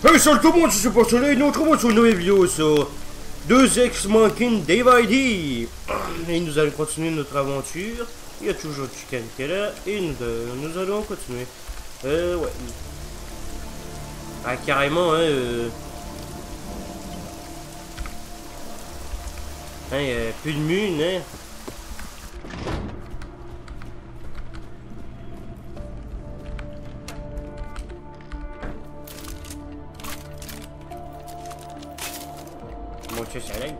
Hey, salut tout le monde, c'est pour cela une autre sur une nouvelle vidéo sur deux ex-mankin Day. Et nous allons continuer notre aventure. Il y a toujours Chicken qui est là et nous allons continuer. Ouais. Ah, carrément, hein, il y a plus de mune, hein. Bon, ça l'aide.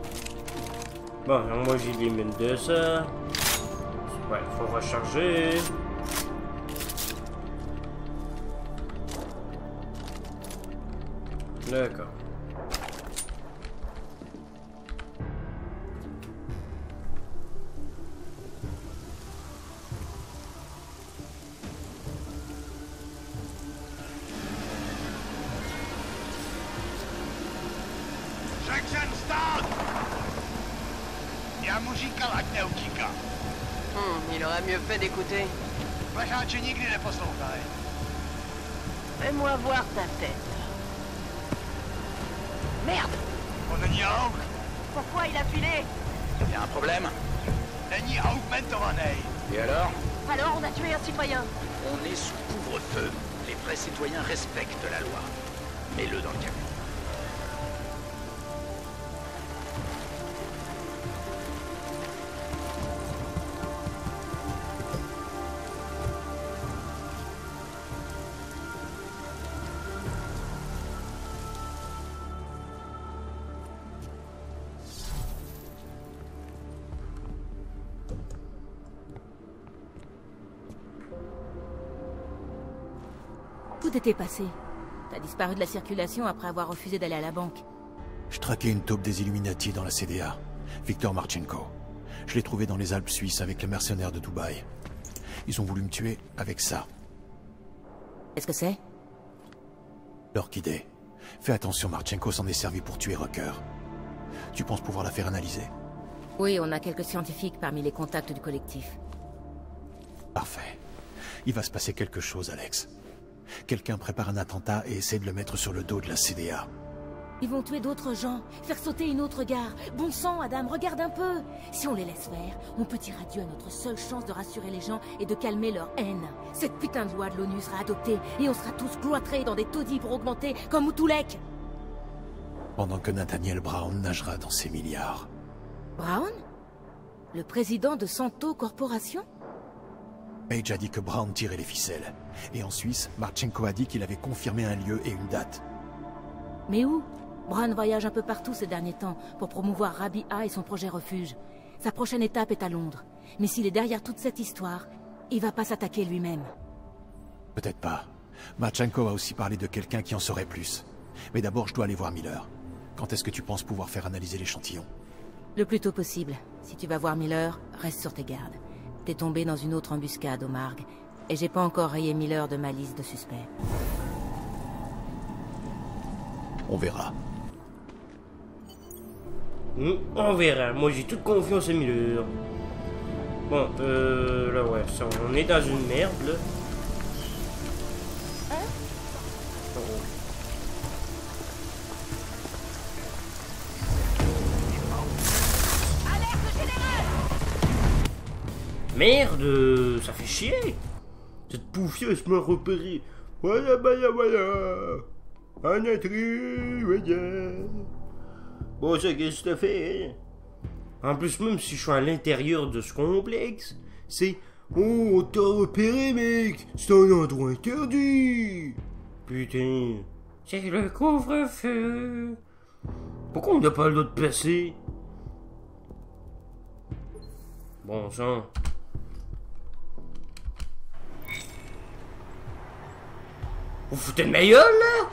Bon, moi j'ai des mines de ça. Ouais, faut recharger. D'accord. Il aurait mieux fait d'écouter. Fais-moi voir ta tête. Merde! Pourquoi il a filé? Y a un problème? Et alors? Alors on a tué un citoyen. On est sous couvre-feu. Les vrais citoyens respectent la loi. Mets-le dans le camion. Tout était passé. T'as disparu de la circulation après avoir refusé d'aller à la banque. Je traquais une taupe des Illuminati dans la CDA, Victor Marchenko. Je l'ai trouvé dans les Alpes suisses avec les mercenaires de Dubaï. Ils ont voulu me tuer avec ça. Qu'est-ce que c'est? L'orchidée. Fais attention, Marchenko s'en est servi pour tuer Rucker. Tu penses pouvoir la faire analyser? Oui, on a quelques scientifiques parmi les contacts du collectif. Parfait. Il va se passer quelque chose, Alex. Quelqu'un prépare un attentat et essaie de le mettre sur le dos de la CDA. Ils vont tuer d'autres gens, faire sauter une autre gare. Bon sang, Adam, regarde un peu. Si on les laisse faire, on peut dire adieu à notre seule chance de rassurer les gens et de calmer leur haine. Cette putain de loi de l'ONU sera adoptée et on sera tous cloîtrés dans des taudis pour augmenter comme Moutulek. Pendant que Nathaniel Brown nagera dans ses milliards. Brown? Le président de Santo Corporation? Page a dit que Brown tirait les ficelles. Et en Suisse, Marchenko a dit qu'il avait confirmé un lieu et une date. Mais où? Brown voyage un peu partout ces derniers temps pour promouvoir Rabia et son projet refuge. Sa prochaine étape est à Londres. Mais s'il est derrière toute cette histoire, il va pas s'attaquer lui-même. Peut-être pas. Marchenko a aussi parlé de quelqu'un qui en saurait plus. Mais d'abord, je dois aller voir Miller. Quand est-ce que tu penses pouvoir faire analyser l'échantillon? Le plus tôt possible. Si tu vas voir Miller, reste sur tes gardes. T'es tombé dans une autre embuscade au Marg, et j'ai pas encore rayé Miller de ma liste de suspects. On verra. On verra. Moi, j'ai toute confiance en Miller. Bon, là, ouais, ça, on est dans une merde, là. Merde, ça fait chier. Cette poufiasse m'a repéré. Voilà. Un intrus, voilà. Bon, ça, qu'est-ce que t'as fait, hein? En plus, même si je suis à l'intérieur de ce complexe, c'est... Oh, on t'a repéré, mec. C'est un endroit interdit. Putain. C'est le couvre-feu. Pourquoi on n'a pas le droit de passer? Bon sang. Vous foutez de ma gueule, là?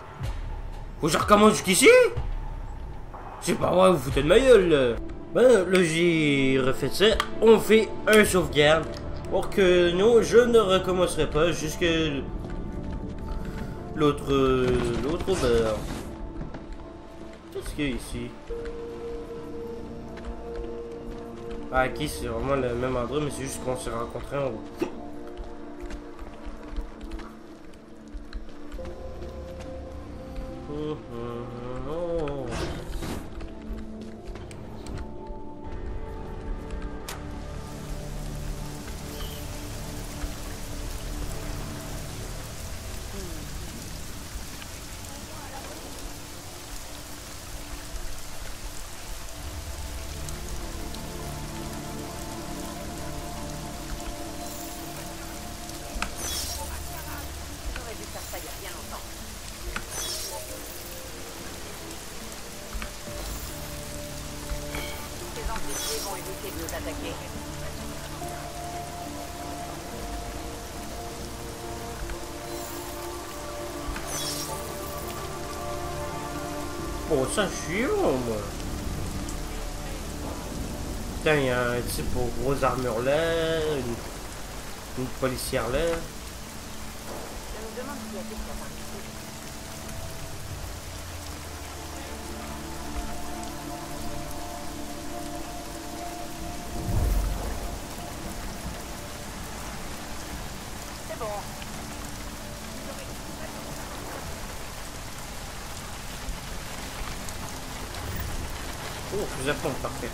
Faut que je recommence jusqu'ici? C'est pas vrai, vous foutez de ma gueule, là. Ben, là, j'ai refait ça. On fait un sauvegarde. Pour que non, je ne recommencerai pas jusque l'autre beurre. Qu'est-ce qu'il y a ici? Ah, ok, c'est vraiment le même endroit, mais c'est juste qu'on s'est rencontrés en haut. Oh. J'aurais dû faire ça il y a bien longtemps. Ces amplifiés vont éviter de nous attaquer. Oh, ça, je suis bon, moi. Putain, il y a un type aux grosses armures là, une policière là. Je me demande qui a fait ça. C'est bon. Oh, fusil à pompe, parfait.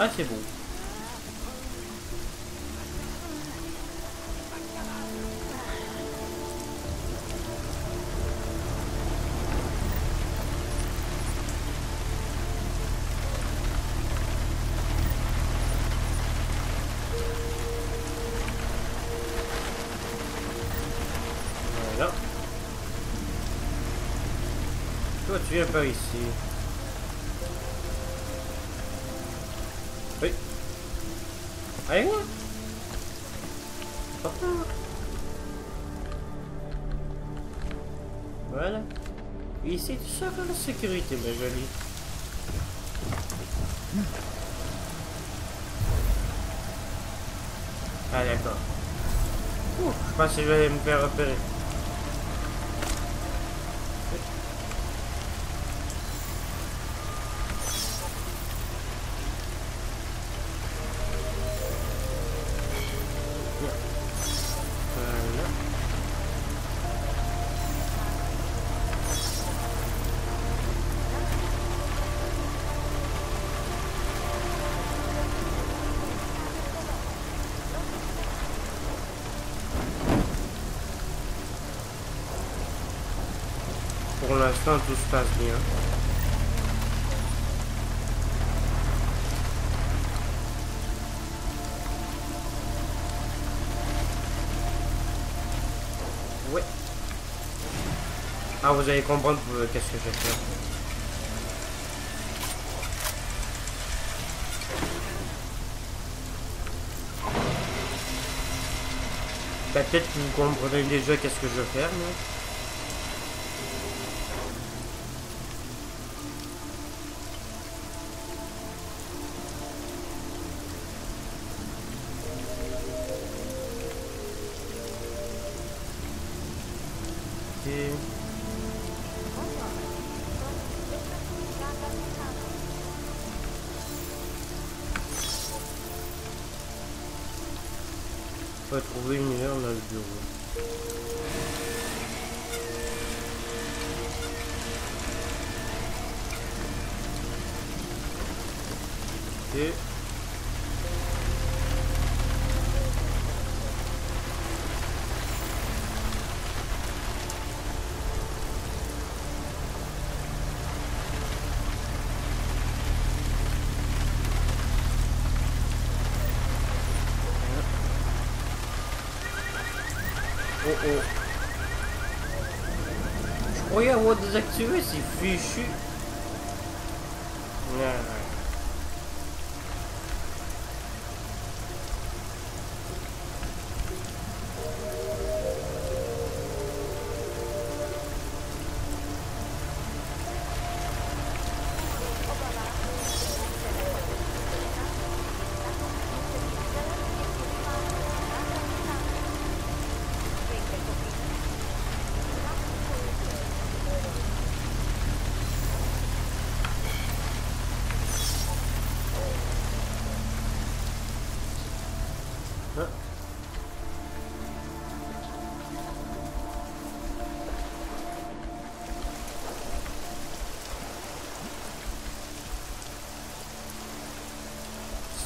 Ah, c'est bon. Voilà. Toi, tu viens par ici. Oui. Allez, moi. Papa. Voilà. Ici, tu seras la sécurité, ma jolie. Ah, d'accord. Ouh, je pense que je vais me faire repérer. Voilà. Pour l'instant, tout se passe bien. Ouais. Ah, vous allez comprendre qu'est-ce que je vais faire. Bah, peut-être que vous comprenez déjà qu'est-ce que je vais faire, mais... Et... on va trouver une heure dans le bureau. Et... oh oh. Je croyais avoir désactivé ces fichus. Ah.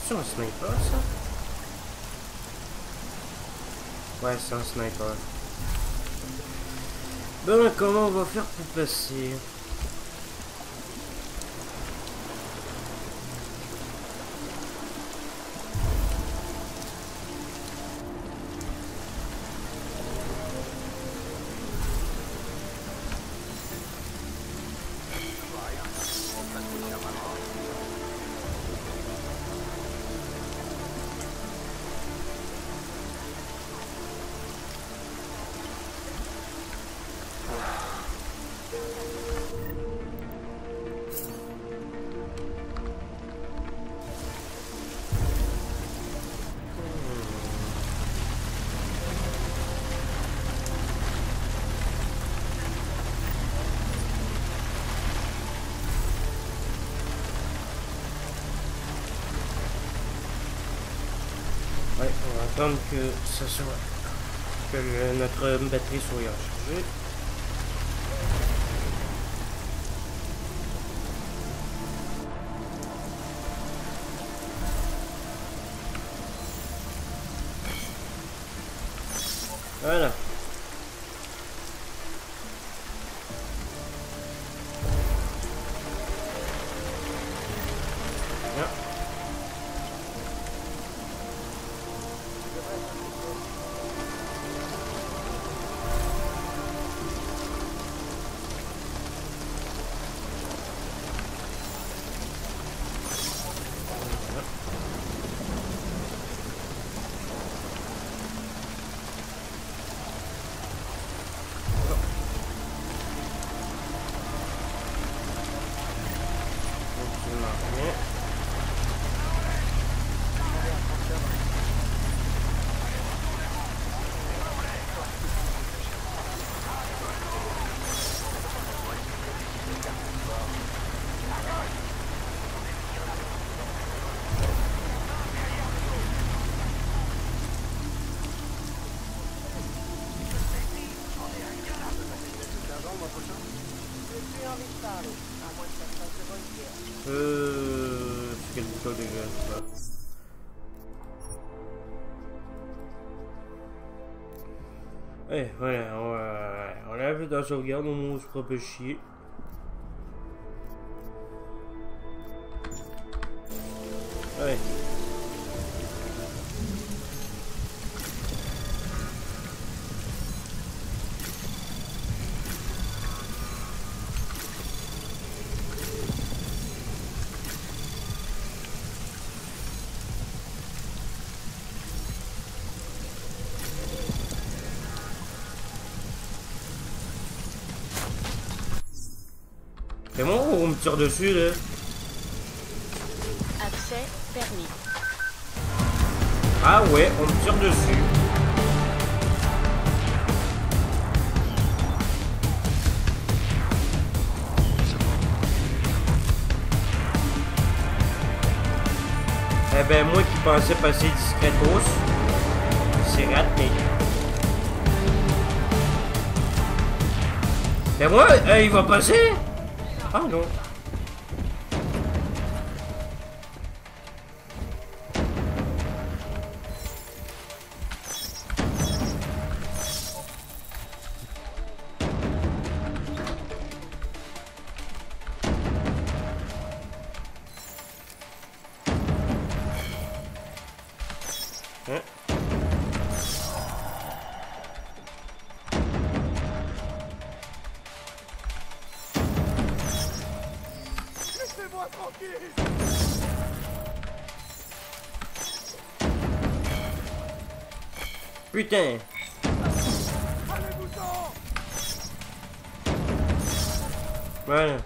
C'est un sniper, ça? Ouais, c'est un sniper. Ben, comment on va faire pour passer? Ouais, on va attendre que ça soit... que notre batterie soit rechargée. Voilà. Bien. C'est quel bouton déjà ça? Ouais, voilà, on a fait la sauvegarde, on se fera pas chier. Ouais. C'est bon ou on me tire dessus là? Accès permis. Ah ouais, on me tire dessus. Eh ben moi qui pensais passer discretos, c'est raté. Et moi, il va passer? Ah non. Hein? Laissez-moi tranquille. Putain. Allez-vous-en. Voilà.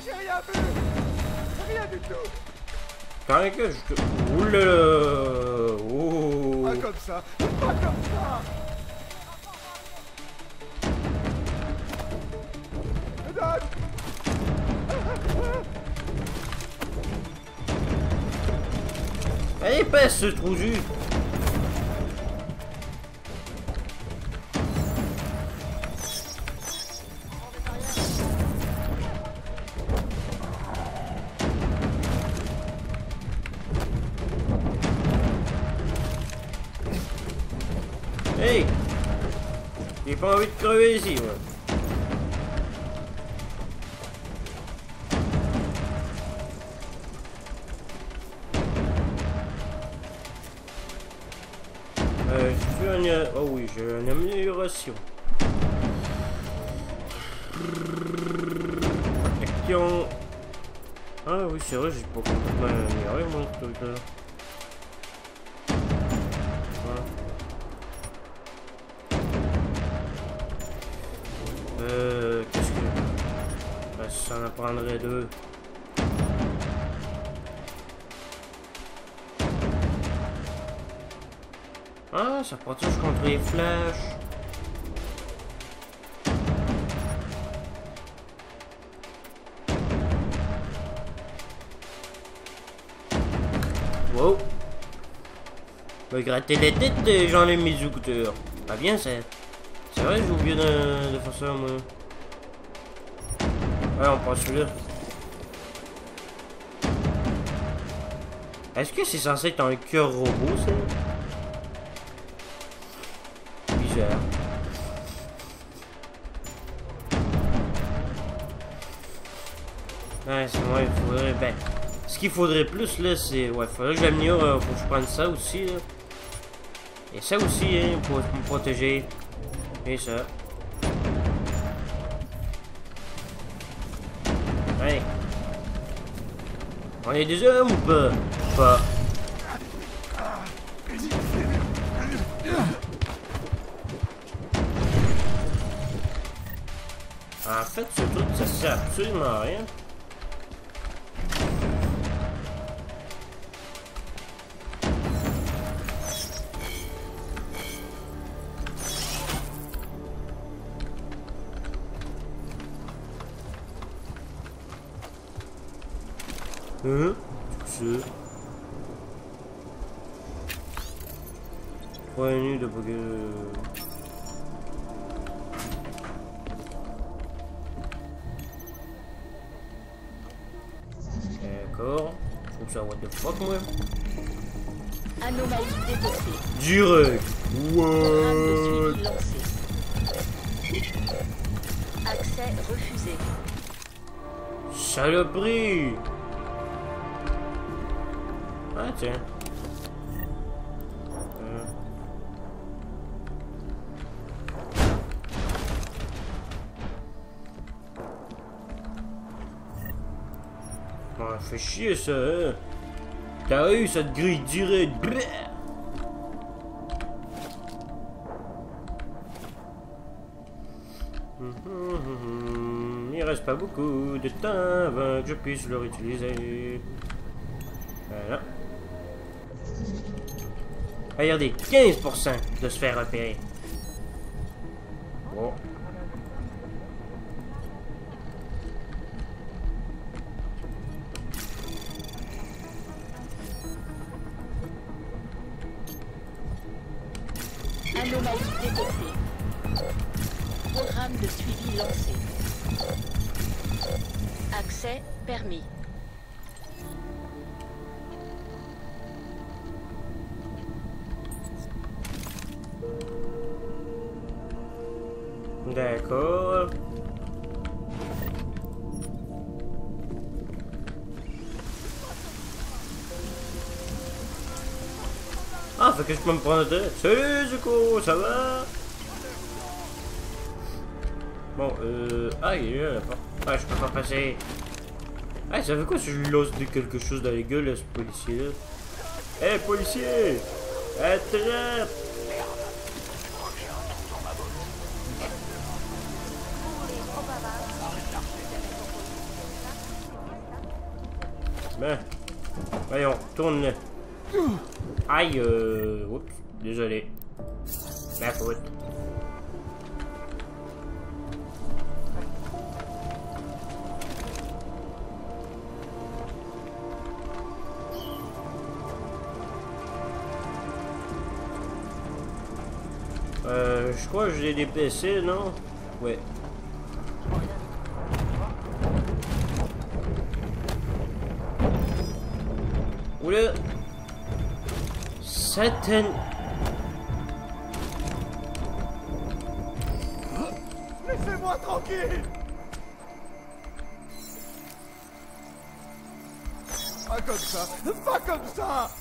J'ai rien vu. Rien du tout. T'as que je te... Oula. Oh. Pas comme ça. Pas comme ça. Dad. Elle est épaisse ce trou du. pas envie de crever ici, moi. Oh oui, j'ai une amélioration. Action. Ah oui, c'est vrai, j'ai pas complètement amélioré mon truc là. Qu'est-ce que... Ben, ça en prendrait deux. Ah, ça protège contre les flèches. Wow. Me gratter les têtes, j'en ai mes écouteurs. Pas bien, c'est vrai, j'ai oublié de faire ça, moi. Ouais, on prend celui-là. Est-ce que c'est censé être un cœur robot, ça? Bizarre. Ouais, c'est moi, il faudrait... Ben, ce qu'il faudrait plus, là, c'est... Ouais, faudrait que j'améliore, faut que je prenne ça aussi, là. Et ça aussi, hein, pour me protéger. Et ça. Ouais. On est des hommes ou pas? Pas. En fait, ce truc, ça sert absolument à rien. C'est... Ouais, nul de bugger. D'accord. Je trouve ça what the fuck, moi. Anomalie détectée. Direct. Programme de What? suivi lancé. Accès refusé. Saloperie. Ah tiens. Bon, fait chier ça, hein. T'as eu cette grille directe. Il reste pas beaucoup de temps avant que je puisse le réutiliser. Voilà. Regardez, 15% de se faire repérer. Bon. Anomalie détectée. Programme de suivi lancé. Accès permis. D'accord. Ah, fait que je peux me prendre de... Salut, Zuko, ça va? Bon, ah, il est là, la porte. Ah, je peux pas passer. Ah, ça fait quoi si je lui lance quelque chose dans les gueules, à ce policier-là? Hé, hey, policier! Attrape! Ben, voyons, tourne là. Aïe, oups, désolé. Ma faute. Je crois que j'ai des PC, non? Ouais. Oula! Satan! tranquille. Pas comme ça. Pas comme ça.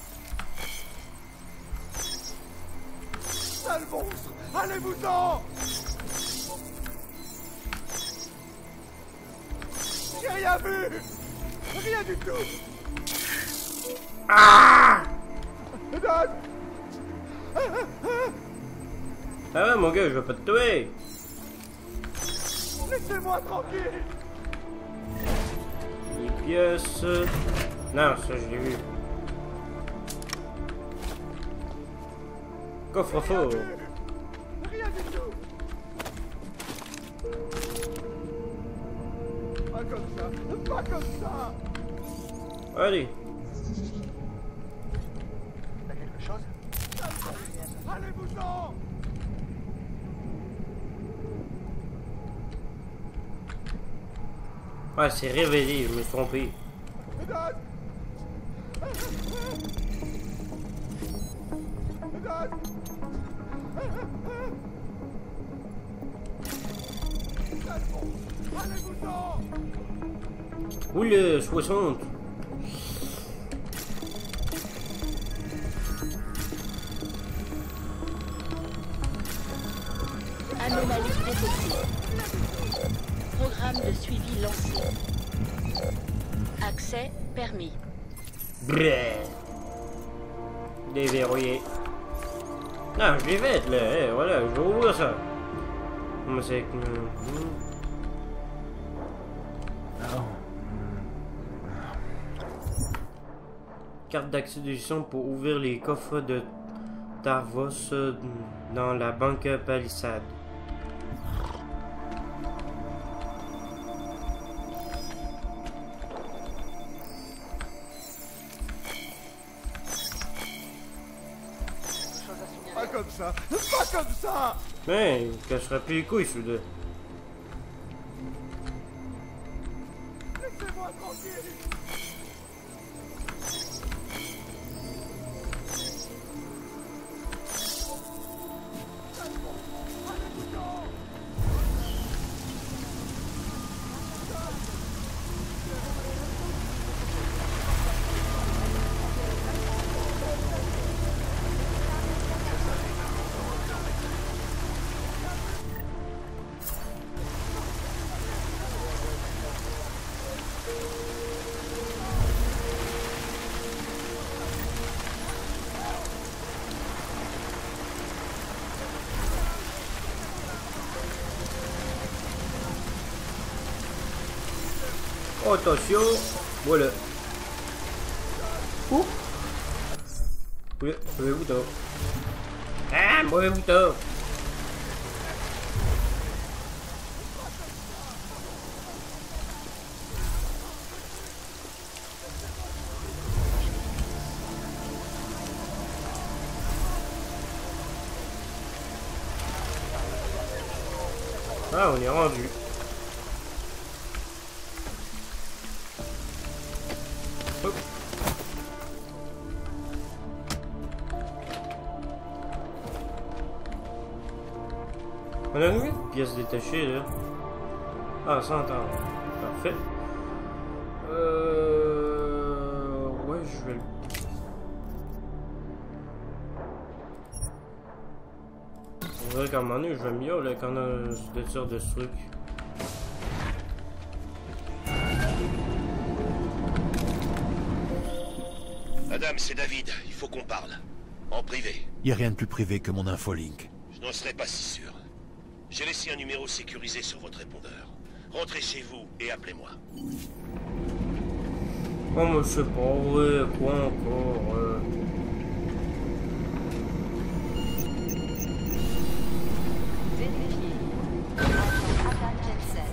Sale monstre. Allez-vous-en. J'ai rien vu. Rien du tout. Ah Donne. Ah ouais, mon gars, je vais pas te tuer. Laissez-moi tranquille. Les pièces... Non, ça, je l'ai vu. Coffre-fort. Rien du tout. Pas comme ça. Pas comme ça. Allez. T'as quelque chose? Allez-vous-en. Ouais, c'est révélé, je me suis trompé. Donne. Donne. Sale monstre. Allez-vous-en. Oule, 60. Anomalie détectée. Programme de suivi lancé. Accès permis. Brrr. Déverrouillé. Non, je l'ai fait, là. Eh, voilà, je vais ouvrir ça. Comment c'est que... Carte d'accès de gestion pour ouvrir les coffres de Tarvos dans la banque Palisade. Pas comme ça. Pas comme ça. Mais, il cassera plus les couilles, celui-là. Laissez-moi tranquille. Attention, voilà. Ouh. Oui, mauvais bouton. Ah, mauvais bouton. Ah, on est rendu. Hop. On a une pièce détachée là. Ah, 100 ans. Parfait. Ouais, je vais le... On dirait qu'à un moment donné, je vais mieux là quand on a cette sorte de truc. Madame, c'est David. Il faut qu'on parle. En privé. Y a rien de plus privé que mon infolink. Je n'en serais pas si sûr. J'ai laissé un numéro sécurisé sur votre répondeur. Rentrez chez vous et appelez-moi. Oh, mais c'est pas vrai, quoi encore Vérifié. Agent Adam Jensen.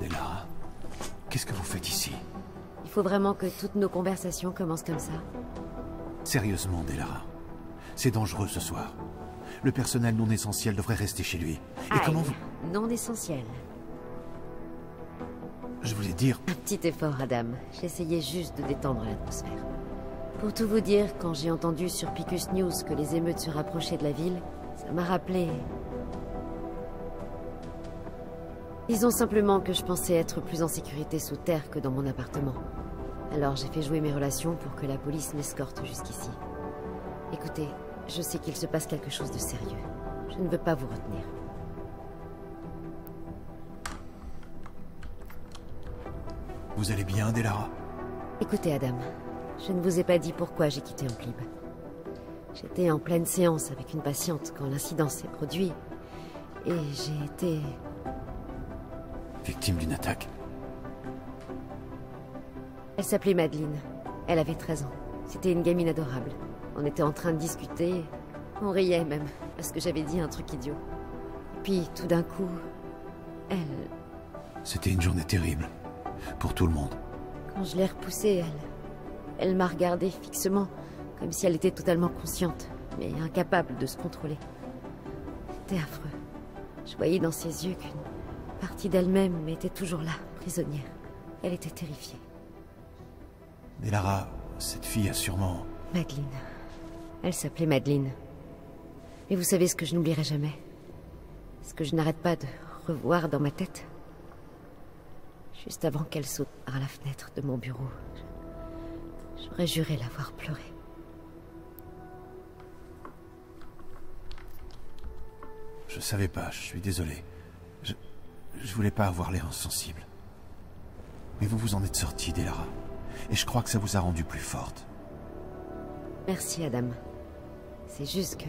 Delara, qu'est-ce que vous faites ici? Il faut vraiment que toutes nos conversations commencent comme ça. Sérieusement, Delara. C'est dangereux ce soir. Le personnel non essentiel devrait rester chez lui. Et comment vous... Non essentiel. Je voulais dire... Un petit effort, Adam. J'essayais juste de détendre l'atmosphère. Pour tout vous dire, quand j'ai entendu sur Picus News que les émeutes se rapprochaient de la ville, Ça m'a rappelé... Disons simplement que je pensais être plus en sécurité sous terre que dans mon appartement. Alors j'ai fait jouer mes relations pour que la police m'escorte jusqu'ici. Écoutez, je sais qu'il se passe quelque chose de sérieux. Je ne veux pas vous retenir. Vous allez bien, Delara? Écoutez, Adam, je ne vous ai pas dit pourquoi j'ai quitté Enclib. J'étais en pleine séance avec une patiente quand l'incident s'est produit, et j'ai été... Victime d'une attaque. Elle s'appelait Madeleine. Elle avait 13 ans. C'était une gamine adorable. On était en train de discuter, on riait même, parce que j'avais dit un truc idiot. Puis, tout d'un coup, elle... C'était une journée terrible. Pour tout le monde. Quand je l'ai repoussée, elle m'a regardé fixement, comme si elle était totalement consciente, mais incapable de se contrôler. C'était affreux. Je voyais dans ses yeux qu'une partie d'elle-même était toujours là, prisonnière. Elle était terrifiée. Delara, cette fille a sûrement... Madeleine. Elle s'appelait Madeleine. Et vous savez ce que je n'oublierai jamais? Ce que je n'arrête pas de revoir dans ma tête? Juste avant qu'elle saute par la fenêtre de mon bureau, j'aurais juré l'avoir pleuré. Je savais pas, je suis désolé. Je voulais pas avoir l'air insensible. Mais vous vous en êtes sortie, Delara. Et je crois que ça vous a rendue plus forte. Merci, Adam. C'est juste que...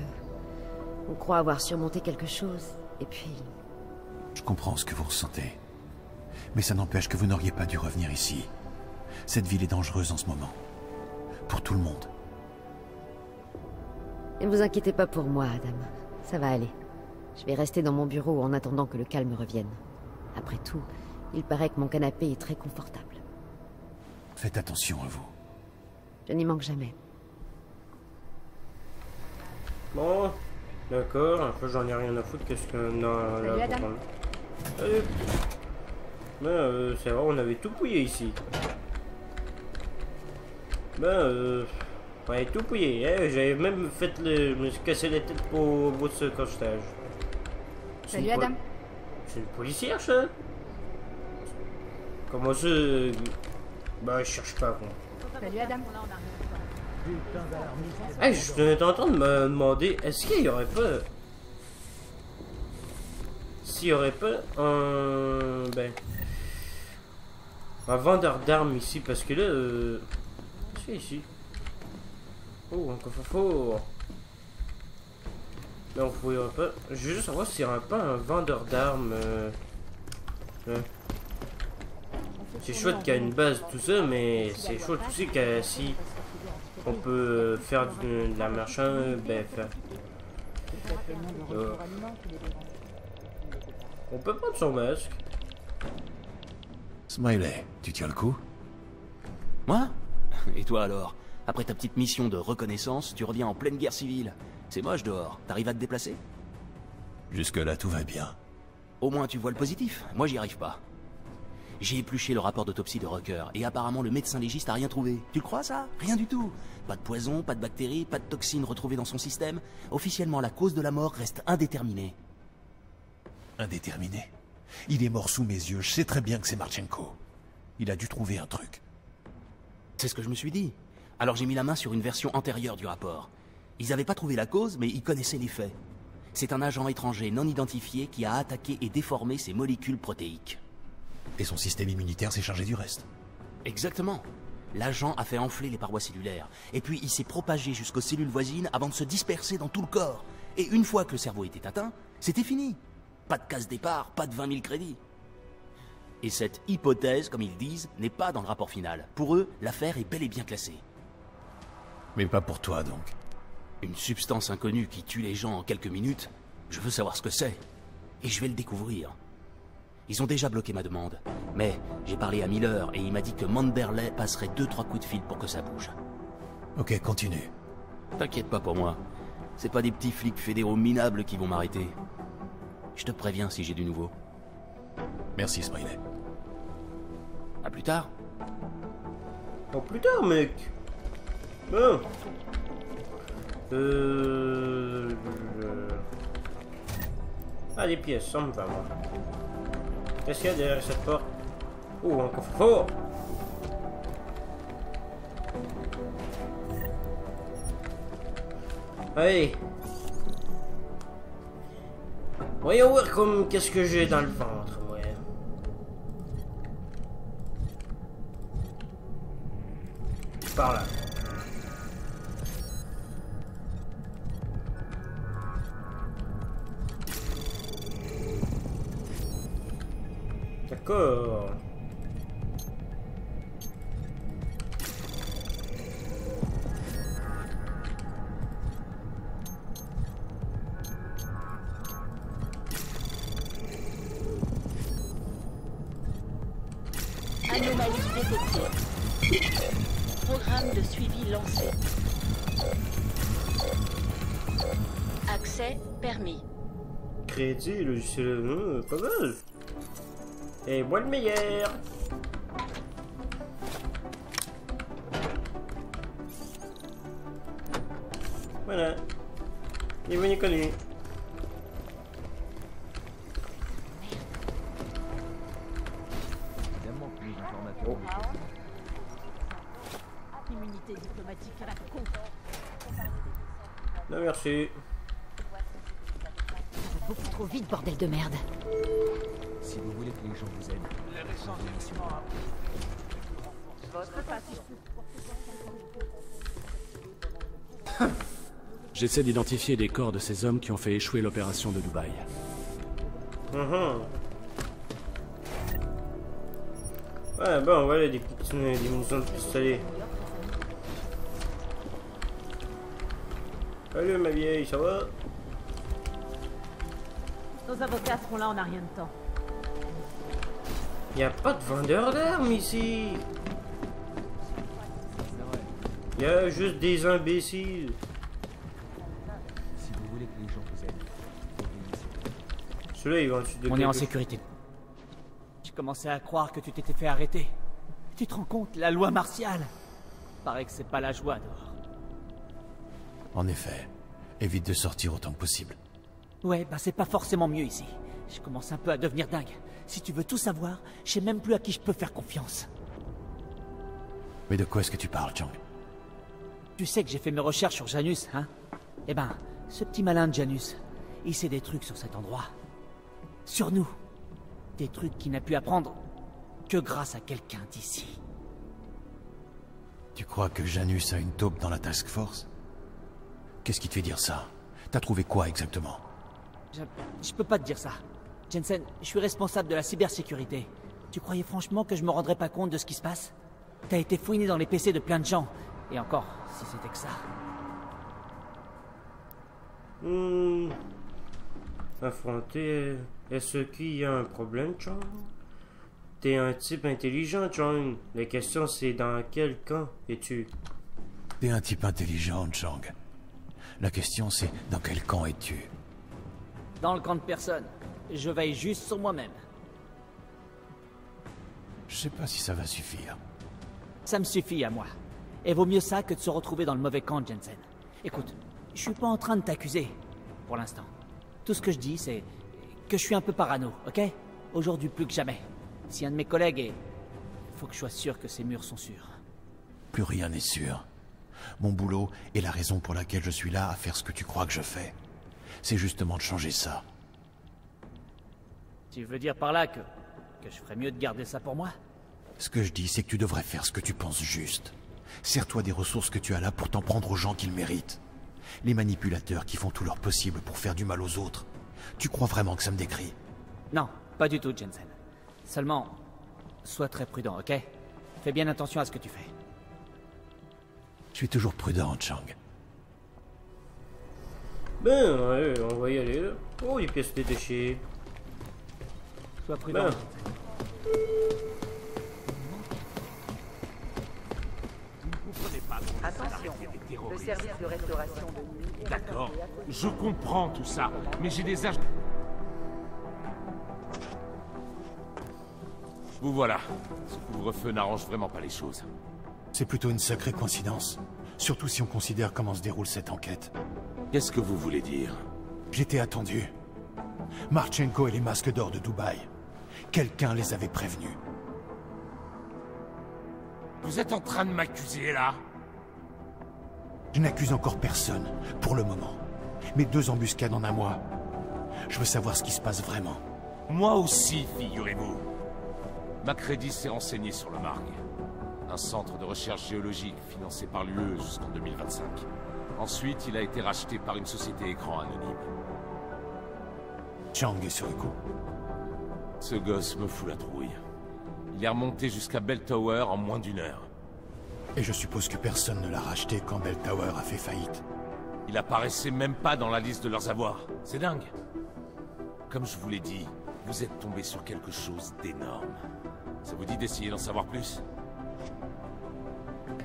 on croit avoir surmonté quelque chose, et puis... Je comprends ce que vous ressentez. Mais ça n'empêche que vous n'auriez pas dû revenir ici. Cette ville est dangereuse en ce moment. Pour tout le monde. Ne vous inquiétez pas pour moi, Adam. Ça va aller. Je vais rester dans mon bureau en attendant que le calme revienne. Après tout, il paraît que mon canapé est très confortable. Faites attention à vous. Je n'y manque jamais. Bon, d'accord, un peu j'en ai rien à foutre, qu'est-ce que... Non, Salut, là, Adam. Salut. C'est vrai, on avait tout pouillé ici. Ouais, tout pouillé, hein, j'avais même fait le... je me suis cassé la tête pour ce cachetage. Salut, Adam. C'est une policière, ça? Comment ça... Bah, je cherche pas, quoi. Salut, Adam. Hey, je suis en train de me demander, est-ce qu'il y aurait pas... S'il y aurait pas un... un vendeur d'armes ici, parce que là... Qu'est-ce qu'il y a ici? Oh, un coffre-fort. Non, vous voyez pas. Je veux juste savoir s'il y aurait pas un vendeur d'armes... là. C'est chouette qu'il y a une base, tout ça, mais c'est chouette aussi que si on peut faire de la marchand, faire. On peut prendre son masque. Smiley, tu tiens le coup? Moi? Et toi alors? Après ta petite mission de reconnaissance, tu reviens en pleine guerre civile. C'est moche dehors, t'arrives à te déplacer? Jusque-là, tout va bien. Au moins tu vois le positif, moi j'y arrive pas. J'ai épluché le rapport d'autopsie de Rucker, et apparemment le médecin légiste a rien trouvé. Tu le crois ça? Rien du tout. Pas de poison, pas de bactéries, pas de toxines retrouvées dans son système. Officiellement, la cause de la mort reste indéterminée. Indéterminé? Il est mort sous mes yeux, je sais très bien que c'est Marchenko. Il a dû trouver un truc. C'est ce que je me suis dit. Alors j'ai mis la main sur une version antérieure du rapport. Ils n'avaient pas trouvé la cause, mais ils connaissaient les faits. C'est un agent étranger non identifié qui a attaqué et déformé ces molécules protéiques. Et son système immunitaire s'est chargé du reste. Exactement. L'agent a fait enfler les parois cellulaires, et puis il s'est propagé jusqu'aux cellules voisines avant de se disperser dans tout le corps. Et une fois que le cerveau était atteint, c'était fini. Pas de case départ, pas de 20 000 crédits. Et cette hypothèse, comme ils disent, n'est pas dans le rapport final. Pour eux, l'affaire est bel et bien classée. Mais pas pour toi, donc. Une substance inconnue qui tue les gens en quelques minutes, je veux savoir ce que c'est. Et je vais le découvrir. Ils ont déjà bloqué ma demande. Mais j'ai parlé à Miller et il m'a dit que Manderley passerait 2-3 coups de fil pour que ça bouge. Ok, continue. T'inquiète pas pour moi. C'est pas des petits flics fédéraux minables qui vont m'arrêter. Je te préviens si j'ai du nouveau. Merci, Smiley. À plus tard. Oh, plus tard, mec. Bon. Ah, des pièces, ça me va, moi. Qu'est-ce qu'il y a derrière cette porte? Oh, un coffre-fort! Allez! Voyons voir comme qu'est-ce que j'ai dans le ventre, moi. Par là. D'accord. Anomalie détectée. Programme de suivi lancé. Accès permis. Crédit, logiciel, pas mal. Et moi le meilleur. Voilà. Il est venu connu. Oh. Immunité diplomatique à la con. Non merci. Beaucoup trop vite, bordel de merde. Si vous voulez que les gens vous aident, J'essaie d'identifier des corps de ces hommes qui ont fait échouer l'opération de Dubaï. Ouais, bon, voilà des munitions de pistolet. Salut ma vieille, ça va? Nos avocats seront là en un rien de temps. Y a pas de vendeur d'armes ici. Y a juste des imbéciles. Si vous voulez que les gens vous aident, Ceux-là, ils vont ensuite de On est en sécurité. Je commençais à croire que tu t'étais fait arrêter. Tu te rends compte, la loi martiale. Paraît que c'est pas la joie dehors. En effet. Évite de sortir autant que possible. Ouais, bah c'est pas forcément mieux ici. Je commence un peu à devenir dingue. Si tu veux tout savoir, je sais même plus à qui je peux faire confiance. Mais de quoi est-ce que tu parles, Chang? Tu sais que j'ai fait mes recherches sur Janus, hein? Eh ben, ce petit malin de Janus, il sait des trucs sur cet endroit. Sur nous. Des trucs qu'il n'a pu apprendre que grâce à quelqu'un d'ici. Tu crois que Janus a une taupe dans la task force? Qu'est-ce qui te fait dire ça? T'as trouvé quoi exactement? Je peux pas te dire ça. Jensen, je suis responsable de la cybersécurité. Tu croyais franchement que je me rendrais pas compte de ce qui se passe? T'as été fouiné dans les PC de plein de gens. Et encore, si c'était que ça. Affronter... Est-ce qu'il y a un problème, Chang? T'es un type intelligent, Chang. La question c'est dans quel camp es-tu? T'es un type intelligent, Chang. La question c'est dans quel camp es-tu? Dans le camp de personne. Je veille juste sur moi-même. Je sais pas si ça va suffire. Ça me suffit à moi. Et vaut mieux ça que de se retrouver dans le mauvais camp, Jensen. Écoute, je suis pas en train de t'accuser, pour l'instant. Tout ce que je dis, c'est que je suis un peu parano, ok? Aujourd'hui plus que jamais. Si un de mes collègues est... faut que je sois sûr que ces murs sont sûrs. Plus rien n'est sûr. Mon boulot est la raison pour laquelle je suis là à faire ce que tu crois que je fais. C'est justement de changer ça. Tu veux dire par là que je ferais mieux de garder ça pour moi? Ce que je dis, c'est que tu devrais faire ce que tu penses juste. Sers-toi des ressources que tu as là pour t'en prendre aux gens qui le méritent. Les manipulateurs qui font tout leur possible pour faire du mal aux autres. Tu crois vraiment que ça me décrit? Non, pas du tout, Jensen. Seulement, sois très prudent, ok? Fais bien attention à ce que tu fais. Je suis toujours prudent, Chang. Ben, ouais, on va y aller, là. Oh, les pièces détachées. Sois prudent. Ben. Attention, le service de restauration de nuit... D'accord, je comprends tout ça, mais j'ai des agents... Vous voilà. Ce couvre-feu n'arrange vraiment pas les choses. C'est plutôt une sacrée coïncidence. Surtout si on considère comment se déroule cette enquête. Qu'est-ce que vous voulez dire? J'étais attendu. Marchenko et les masques d'or de Dubaï. Quelqu'un les avait prévenus. Vous êtes en train de m'accuser, là? Je n'accuse encore personne, pour le moment. Mais 2 embuscades en un mois. Je veux savoir ce qui se passe vraiment. Moi aussi, figurez-vous. Macready s'est renseigné sur le Marg. Un centre de recherche géologique financé par l'UE jusqu'en 2025. Ensuite, il a été racheté par une société écran anonyme. Chang est sur le coup. Ce gosse me fout la trouille. Il est remonté jusqu'à Bell Tower en moins d'1 heure. Et je suppose que personne ne l'a racheté quand Bell Tower a fait faillite. Il apparaissait même pas dans la liste de leurs avoirs. C'est dingue. Comme je vous l'ai dit, vous êtes tombé sur quelque chose d'énorme. Ça vous dit d'essayer d'en savoir plus?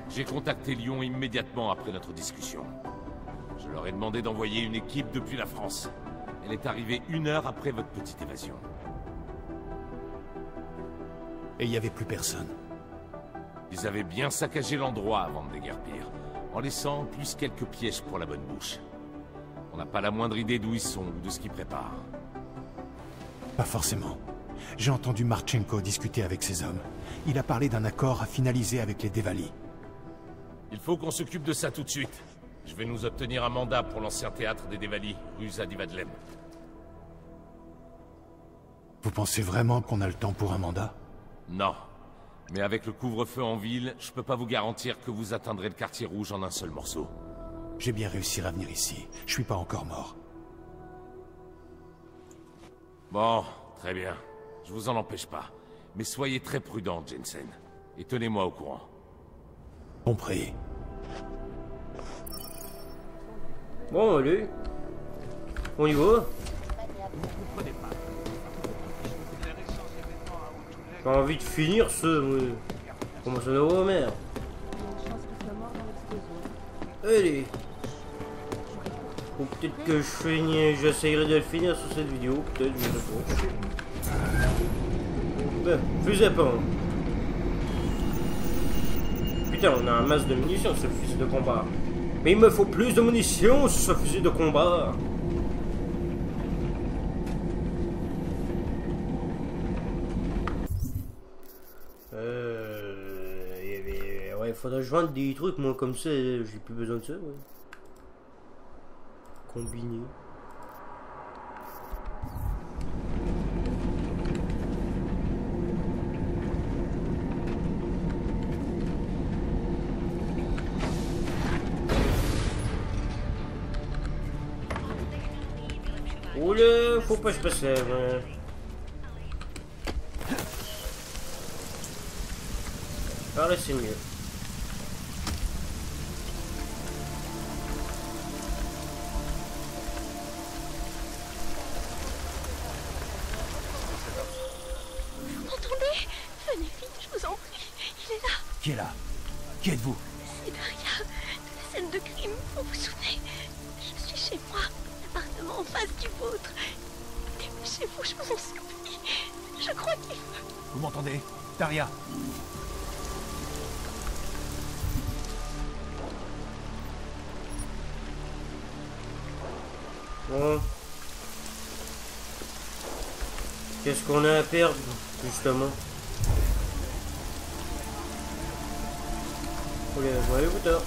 J'ai contacté Lyon immédiatement après notre discussion. Je leur ai demandé d'envoyer une équipe depuis la France. Elle est arrivée 1 heure après votre petite évasion. Et il n'y avait plus personne. Ils avaient bien saccagé l'endroit avant de déguerpir, en laissant en plus quelques pièges pour la bonne bouche. On n'a pas la moindre idée d'où ils sont ou de ce qu'ils préparent. Pas forcément. J'ai entendu Marchenko discuter avec ses hommes. Il a parlé d'un accord à finaliser avec les Devali. Il faut qu'on s'occupe de ça tout de suite. Je vais nous obtenir un mandat pour l'ancien théâtre des Devali, rue Zadivadlem. Vous pensez vraiment qu'on a le temps pour un mandat? Non. Mais avec le couvre-feu en ville, je peux pas vous garantir que vous atteindrez le quartier rouge en un seul morceau. J'ai bien réussi à venir ici. Je suis pas encore mort. Bon, très bien. Je vous en empêche pas. Mais soyez très prudent, Jensen. Et tenez-moi au courant. Compris. Bon, allez. On y va. J'ai envie de finir ce... Comment ça va, merde? Allez. Ou peut-être que j'essayerai de le finir sur cette vidéo. Peut-être, je sais pas. Ben, fusil à pompe. Putain, on a un masse de munitions sur le fusil de combat. Mais il me faut plus de munitions sur ce fusil de combat. Ouais, faudrait que je vende des trucs, moi, comme ça, j'ai plus besoin de ça, ouais. Combiné. Oula, faut pas que je passe là, ouais. Par là, c'est mieux. Qui est là? Qui êtes-vous? C'est Daria, de la scène de crime, vous vous souvenez? Je suis chez moi, l'appartement en face du vôtre. Dépêchez-vous, je vous en supplie. Je crois qu'il veut... Vous m'entendez? Daria? Bon. Qu'est-ce qu'on a à perdre, justement? Ok, voilà l'écouteur.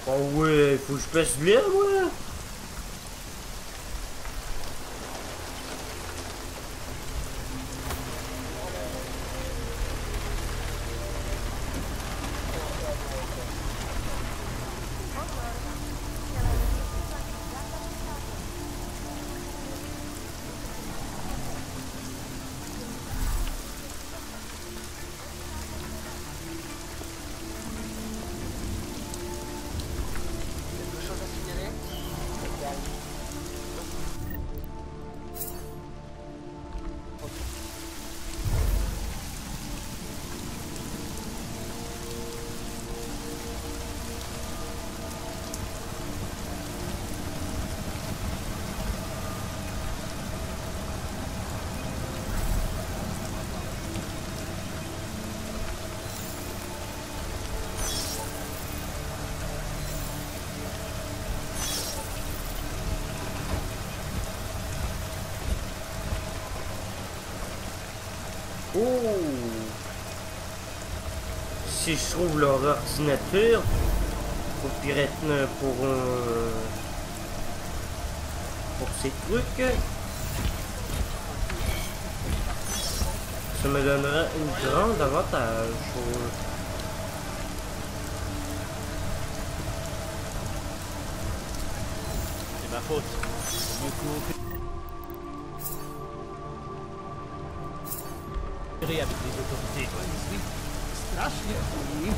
Oh ouais, faut que je passe bien, moi. Oh! Si je trouve leur ordinateur, au pirate pour ces trucs, ça me donnera une grande avantage. C'est ma faute. Avec les autorités. Oui. Strasznie. Oui.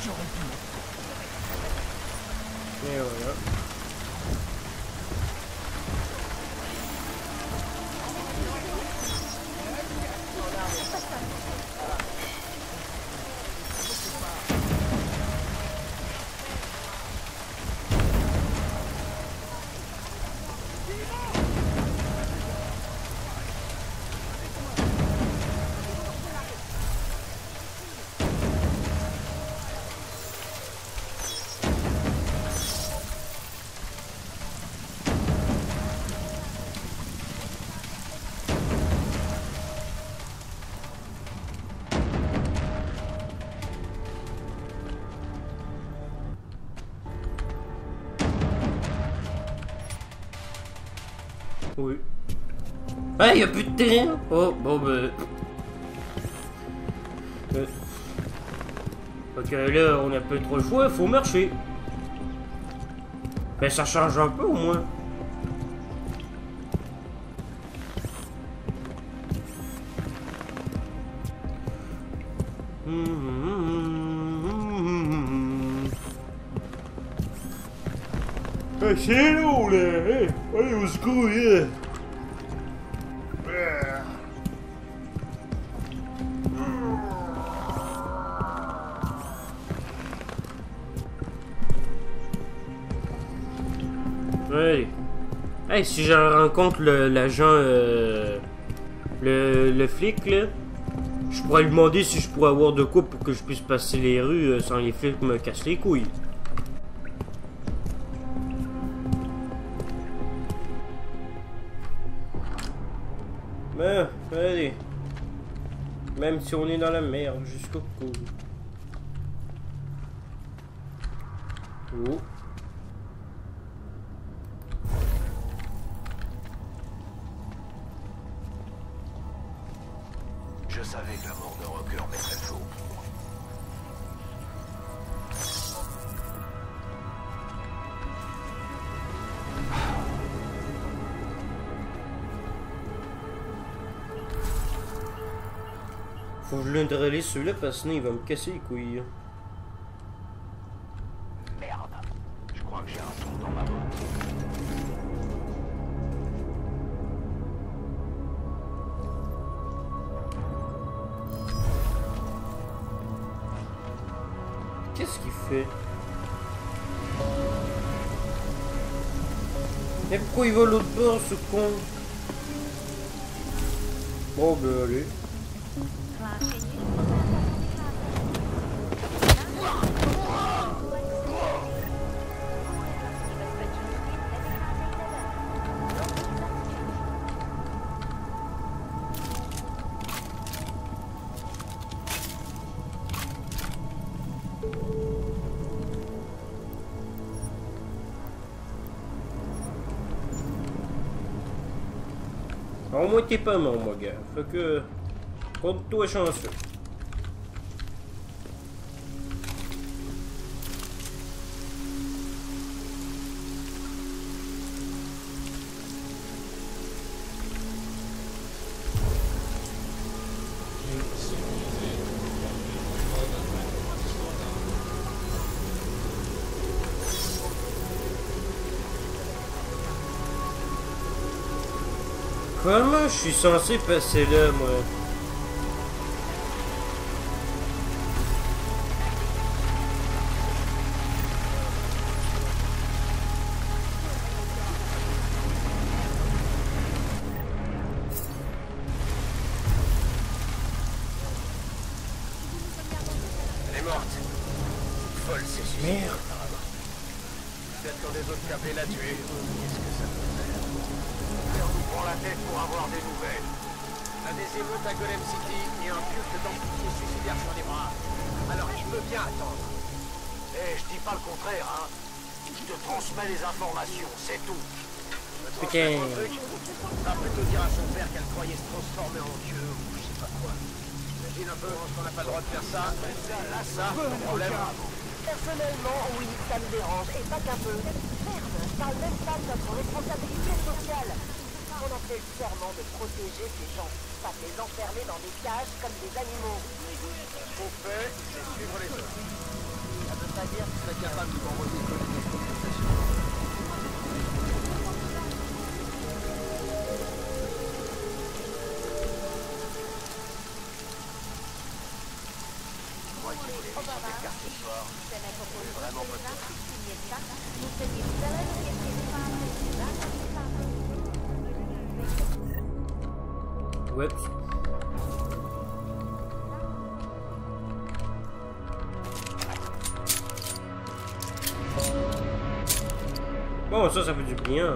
J'aurais pu. Et voilà. Oui. Ah, y'a plus de terrain. Oh, bon, ben... Ok, là, on a pas trop le choix, faut marcher. Ben, ça change un peu, au moins. C'est long, là! Hey, allez, au secours, là! Ouais. Hey, si je rencontre l'agent, le flic, là, je pourrais lui demander si je pourrais avoir de quoi pour que je puisse passer les rues sans les flics me cassent les couilles. Ben, allez. Même si on est dans la merde jusqu'au cou. Oh. Je savais que la mort de Rocker mettrait faux. Faut que je l'interrelise celui-là parce que sinon il va me casser les couilles. Merde. Je crois que j'ai un trou dans ma botte. Qu'est-ce qu'il fait? Et pourquoi il va l'autre bord, ce con? Bon, ben allez. Au moins t'es pas mort, mon gars. Fait que... compte-toi chanceux. Comment je suis censé passer là, moi? Elle est morte. Folle, c'est merde. Peut-être quand les autres câblés la tuer. Qu'est-ce que ça peut faire? prend la tête pour avoir des nouvelles. On a des émeutes à Golem City et un culte d'amputés suicidaires sur les bras. Alors il peut bien attendre. Eh, je dis pas le contraire, hein. Je te transmets les informations, c'est tout. Putain. Va plutôt dire à son père qu'elle croyait se transformer en Dieu ou je sais pas quoi. Imagine un peu qu'on n'a pas le droit de faire ça. Là, ça, problème. Personnellement, oui, ça me dérange, et pas qu'un peu. Merde, je parle même pas de notre responsabilité sociale. On a fait le serment de protéger ces gens, pas de les enfermer dans des cages comme des animaux. Au fait, c'est suivre les autres. Ça veut pas dire que tu serais capable de m'envoyer des compensation. Ouais. Bon, ça fait du bien.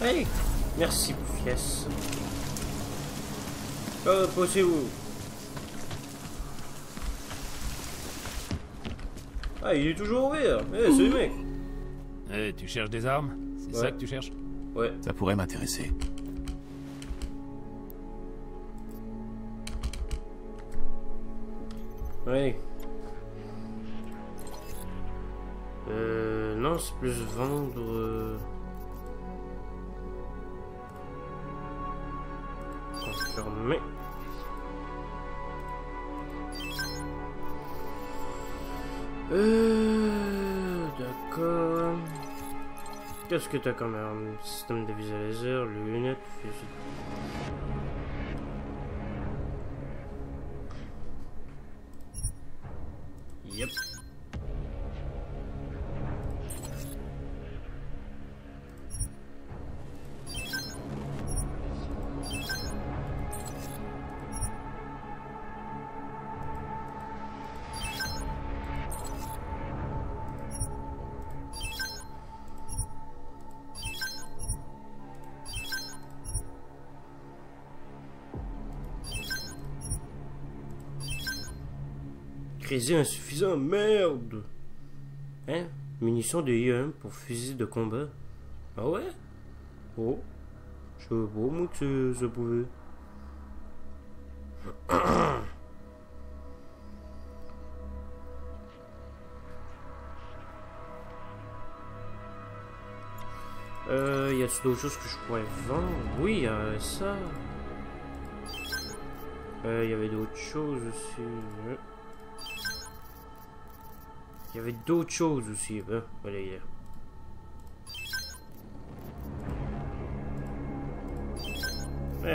Hey, merci Poufias. Posez-vous. Ah, il est toujours ouvert. Eh, c'est le mec. Eh, tu cherches des armes? C'est ça que tu cherches? Ouais. Ça pourrait m'intéresser. Ouais. Non, c'est plus vendre. Confirmer. D'accord. Qu'est-ce que t'as comme arme? Système de visée laser, lunettes, fusil. Yep. Crédit insuffisant, merde! Hein? Munitions de IM pour fusil de combat. Ah ouais? Oh. Je sais pas, moi, que ça pouvait. Y a-t-il d'autres choses que je pourrais vendre? Oui, il y a ça. Il y avait d'autres choses aussi. Il y avait d'autres choses aussi. Ben, voilà, il y a.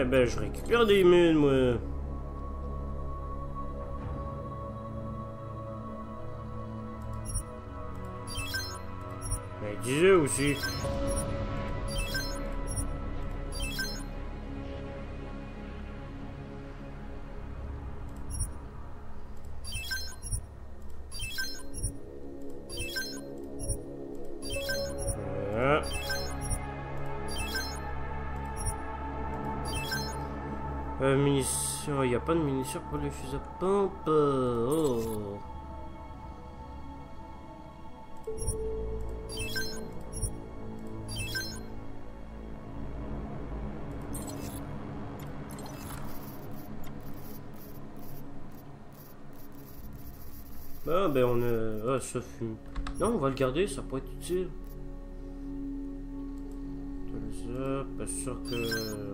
Eh ben, je récupère des mines, moi. Ben, disais aussi. Munitions, il n'y a pas de munitions pour les fusils à pompe. Oh. Ah ben on a... Ah ça fume. Non on va le garder, ça pourrait être utile. Ça, pas sûr que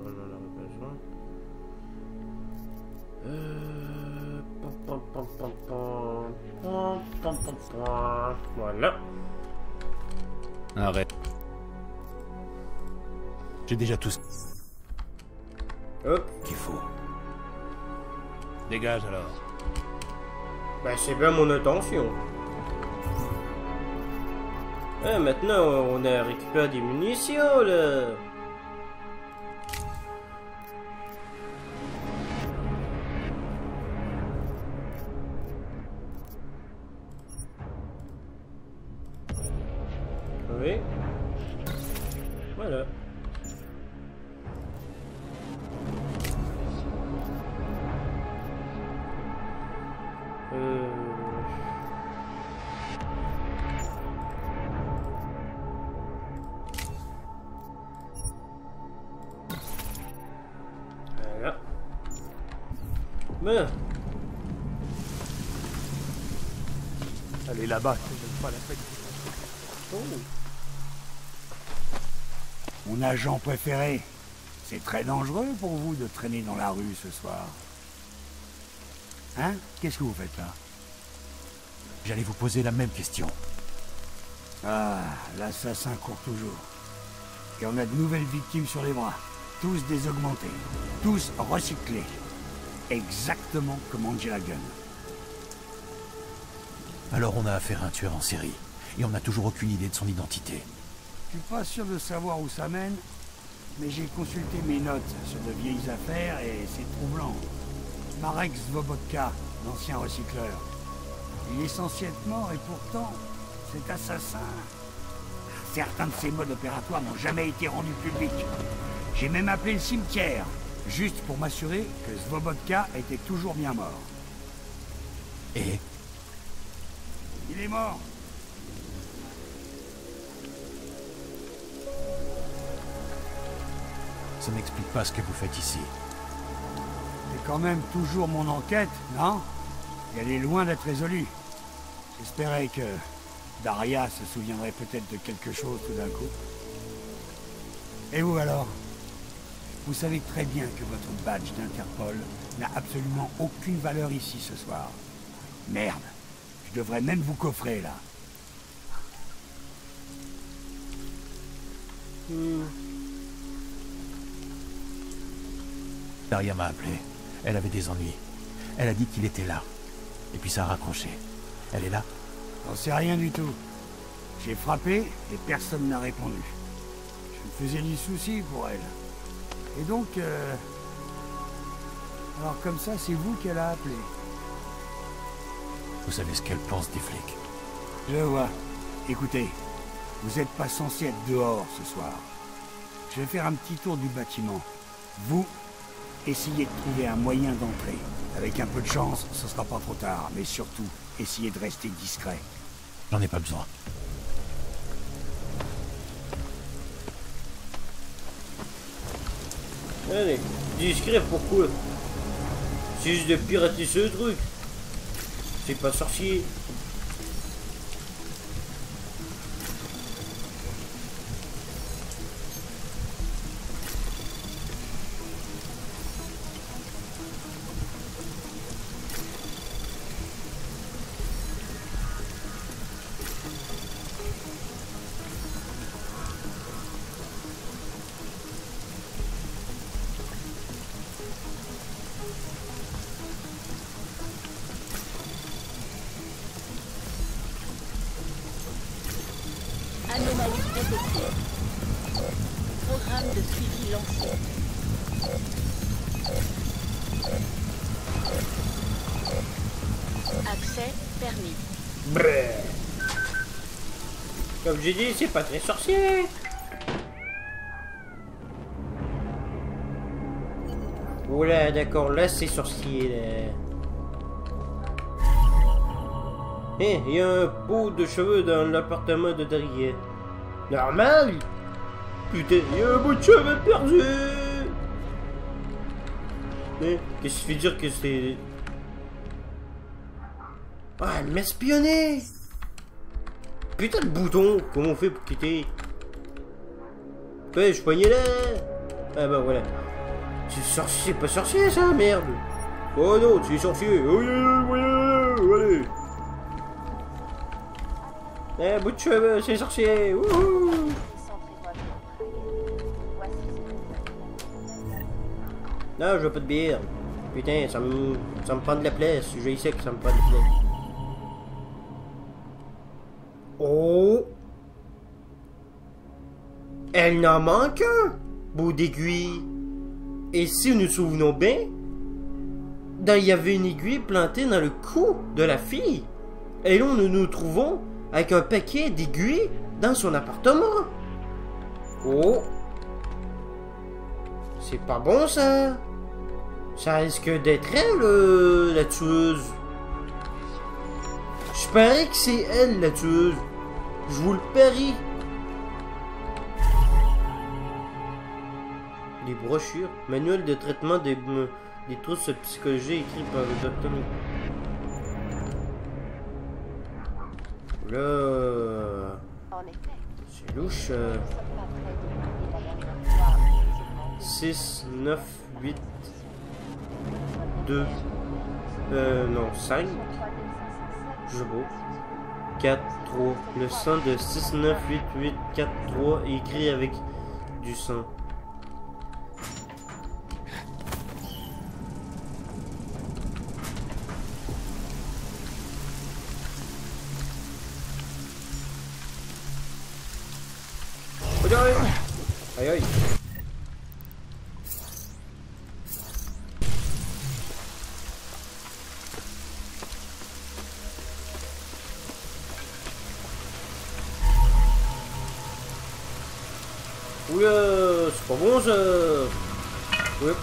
on en a besoin. Voilà. Arrête. J'ai déjà tout ce hop qu'il faut. Dégage alors. Bah c'est bien mon intention. Ouais, maintenant on a récupéré des munitions là. Oui. Voilà. Voilà. Ben. Allez là-bas, c'est pas la peine. Oh. Mon agent préféré, c'est très dangereux pour vous de traîner dans la rue ce soir. Hein? Qu'est-ce que vous faites là? J'allais vous poser la même question. Ah, l'assassin court toujours. Et on a de nouvelles victimes sur les bras. Tous désaugmentés. Tous recyclés. Exactement comme Angela Gunn. Alors on a affaire à un tueur en série. Et on n'a toujours aucune idée de son identité. Je suis pas sûr de savoir où ça mène, mais j'ai consulté mes notes sur de vieilles affaires et c'est troublant. Marek Svobotka, l'ancien recycleur. Il est censé être mort et pourtant, cet assassin... Certains de ses modes opératoires n'ont jamais été rendus publics. J'ai même appelé le cimetière, juste pour m'assurer que Svobotka était toujours bien mort. Et? Il est mort. Ça n'explique pas ce que vous faites ici. C'est quand même toujours mon enquête, non? Et elle est loin d'être résolue. J'espérais que Daria se souviendrait peut-être de quelque chose tout d'un coup. Et vous alors? Vous savez très bien que votre badge d'Interpol n'a absolument aucune valeur ici ce soir. Merde, je devrais même vous coffrer là. Daria m'a appelé. Elle avait des ennuis. Elle a dit qu'il était là. Et puis ça a raccroché. Elle est là? J'en sais rien du tout. J'ai frappé et personne n'a répondu. Je me faisais du souci pour elle. Et donc... Alors comme ça, c'est vous qu'elle a appelé. Vous savez ce qu'elle pense des flics? Je vois. Écoutez, vous n'êtes pas censé être dehors ce soir. Je vais faire un petit tour du bâtiment. Vous, essayez de trouver un moyen d'entrer. Avec un peu de chance, ce sera pas trop tard. Mais surtout, essayez de rester discret. J'en ai pas besoin. Allez, discret pourquoi? C'est juste de pirater ce truc. C'est pas sorcier. Anomalie détectée. Programme de suivi lancé. Accès permis. Brrr. Comme j'ai dit, c'est pas très sorcier. Oula, d'accord, là c'est sorcier là. Eh, il y a un pot de cheveux dans l'appartement de Daria. Normal? Putain, il y a un bout de cheveux perdu. Eh, qu'est-ce qui fait dire que c'est... Ah, elle m'a espionné. Putain de bouton, comment on fait pour quitter? Ouais, je poignais là. Ah bah voilà. C'est pas sorcier ça, merde. Oh non, c'est sorcier. Oh, allez. Eh, bout de cheveux, c'est sorcier. Wouhou. Non, je veux pas de bière. Putain, ça me prend de la place. Je sais que ça me prend de la place. Oh! Elle n'en manque un, bout d'aiguille. Et si nous nous souvenons bien, il y avait une aiguille plantée dans le cou de la fille. Et là, nous nous trouvons avec un paquet d'aiguilles dans son appartement. Oh! C'est pas bon, ça. Ça risque d'être elle, la tueuse. Je parie que c'est elle, la tueuse. Je vous le parie. Les brochures. Manuel de traitement des troubles psychologiques écrit par le docteur. Là... C'est louche. 6, 9, 8, 2... non, 5. Je sais pas. 4, 3. Le sang de 6, 9, 8, 8, 4, 3 écrit avec du sang. Aïe aïe. Oula, c'est pas bon ça. Ouais.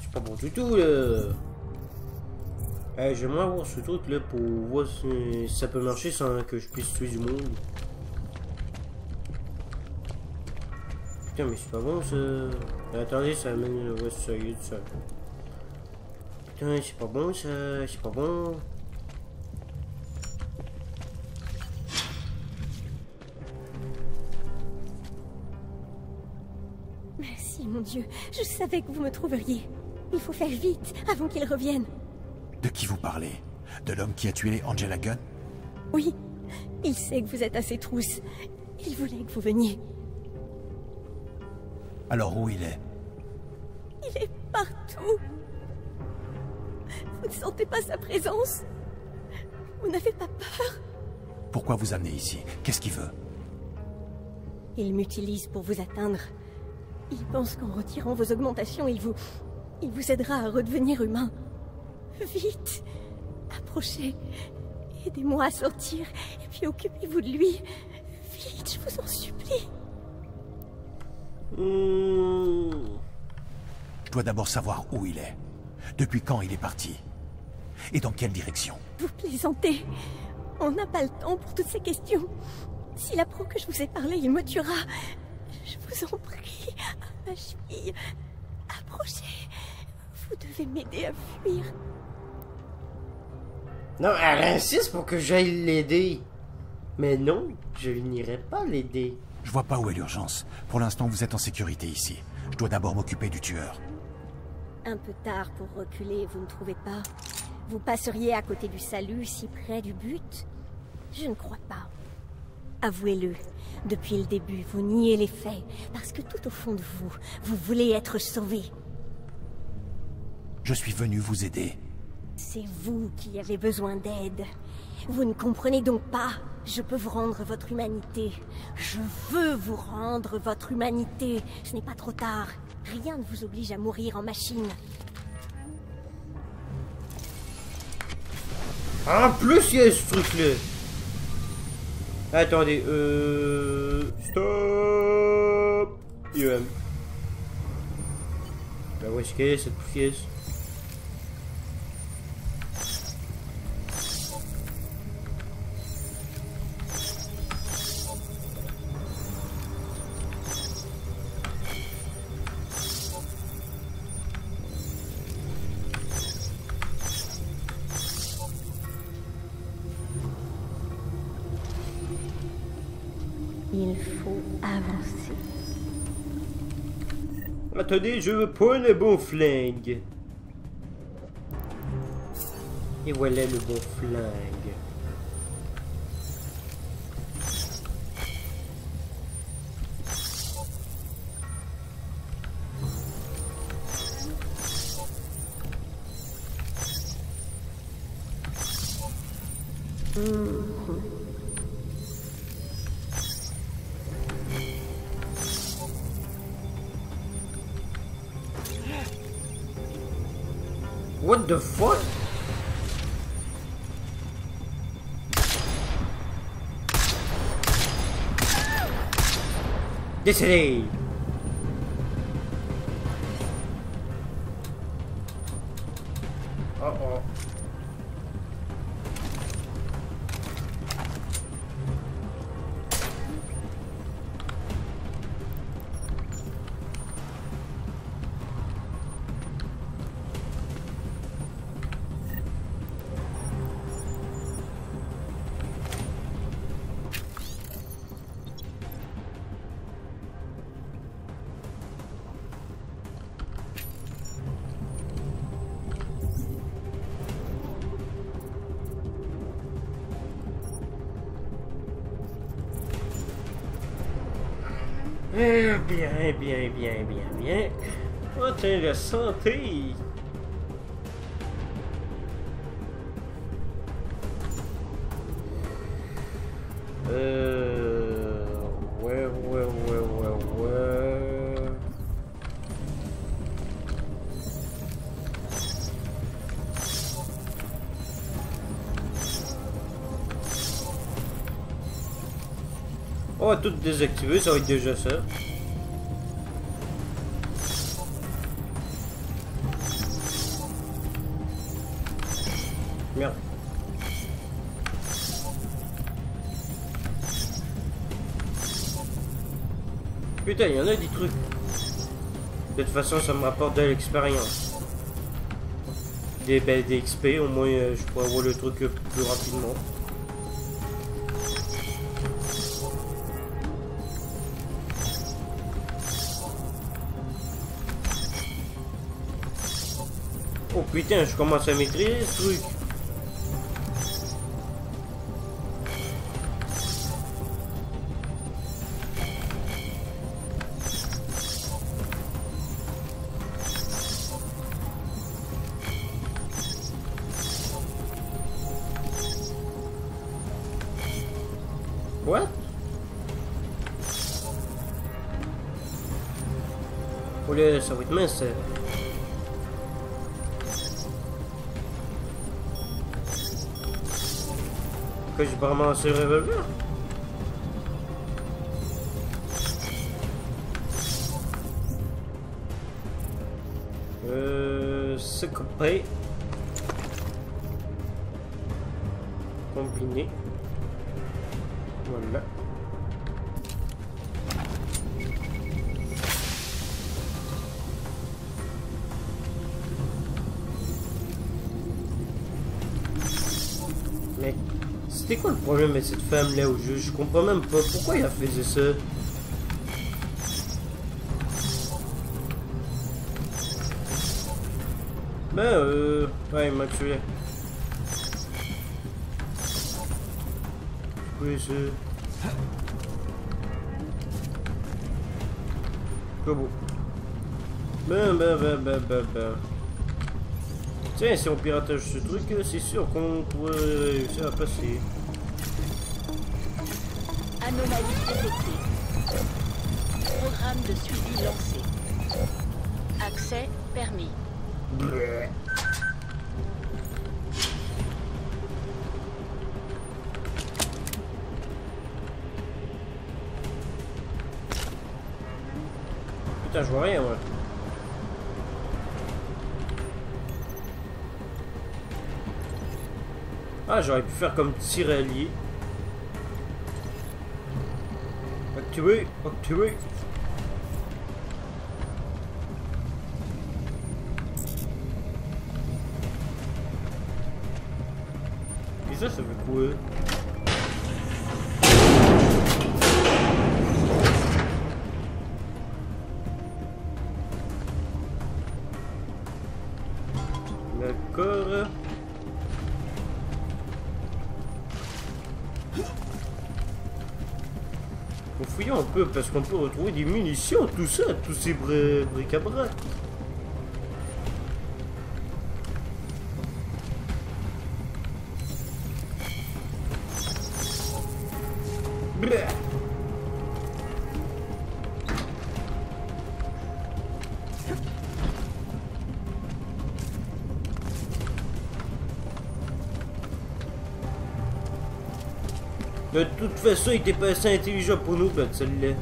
C'est pas bon du tout là. J'aimerais avoir ce truc là pour voir si ça peut marcher sans que je puisse tuer du monde. Putain mais c'est pas bon ça. Attendez, ça amène le ça y est ça. Putain c'est pas bon ça, c'est pas bon. Merci mon Dieu, je savais que vous me trouveriez. Il faut faire vite avant qu'il revienne. De qui vous parlez? De l'homme qui a tué Angela Gunn? Oui, il sait que vous êtes à ses trousses. Il voulait que vous veniez. Alors où il est? Il est partout. Vous ne sentez pas sa présence? Vous n'avez pas peur? Pourquoi vous amenez ici? Qu'est-ce qu'il veut? Il m'utilise pour vous atteindre. Il pense qu'en retirant vos augmentations, il vous aidera à redevenir humain. Vite, approchez, aidez-moi à sortir, et puis occupez-vous de lui. Vite, je vous en supplie. Je dois d'abord savoir où il est. Depuis quand il est parti? Et dans quelle direction? Vous plaisantez. On n'a pas le temps pour toutes ces questions. S'il apprend que je vous ai parlé, il me tuera. Je vous en prie, ma fille, approchez. Vous devez m'aider à fuir. Non, elle insiste pour que j'aille l'aider. Mais non, je n'irai pas l'aider. Je vois pas où est l'urgence. Pour l'instant, vous êtes en sécurité ici. Je dois d'abord m'occuper du tueur. Un peu tard pour reculer, vous ne trouvez pas? Vous passeriez à côté du salut, si près du but? Je ne crois pas. Avouez-le, depuis le début, vous niez les faits, parce que tout au fond de vous, vous voulez être sauvé. Je suis venu vous aider. C'est vous qui avez besoin d'aide. Vous ne comprenez donc pas. Je peux vous rendre votre humanité. Je veux vous rendre votre humanité. Ce n'est pas trop tard. Rien ne vous oblige à mourir en machine. En plus, il y a ce truc-là. Attendez, stop. Ben où est-ce qu'elle est, cette pièce? Il faut avancer. Attendez, je veux pas le bon flingue. Et voilà le bon flingue. What the fuck? Décédé! Oh oh. Bien. Oh, tiens, la santé. Ouais. On va tout désactiver, ça va être déjà ça. Merde. Putain, il y en a des trucs. De toute façon, ça me rapporte de l'expérience. Des XP, au moins je pourrais avoir le truc plus rapidement. Oh putain, je commence à maîtriser ce truc. What? Oh là, ça va être mince ça. Que j'ai pas ramassé le revolver? C'est coupé. Combiné. Voilà. Mais c'était quoi le problème avec cette femme là au jeu? Je comprends même pas pourquoi elle faisait ça. Ouais, il m'a tué. Oui, c'est... Quoi beau. Tiens, si on piratage ce truc, c'est sûr qu'on pourrait réussir à passer. Anomalie détectée. Programme de suivi lancé. Accès permis. Bleh. Putain, je vois rien, moi. Ah, j'aurais pu faire comme tirer allié. Activé. Et ça fait quoi? D'accord. Fouillons un peu parce qu'on peut retrouver des munitions, tout ça, tous ces bric-à-brac. Bleh. De toute façon, il était pas assez intelligent pour nous battre celle-là.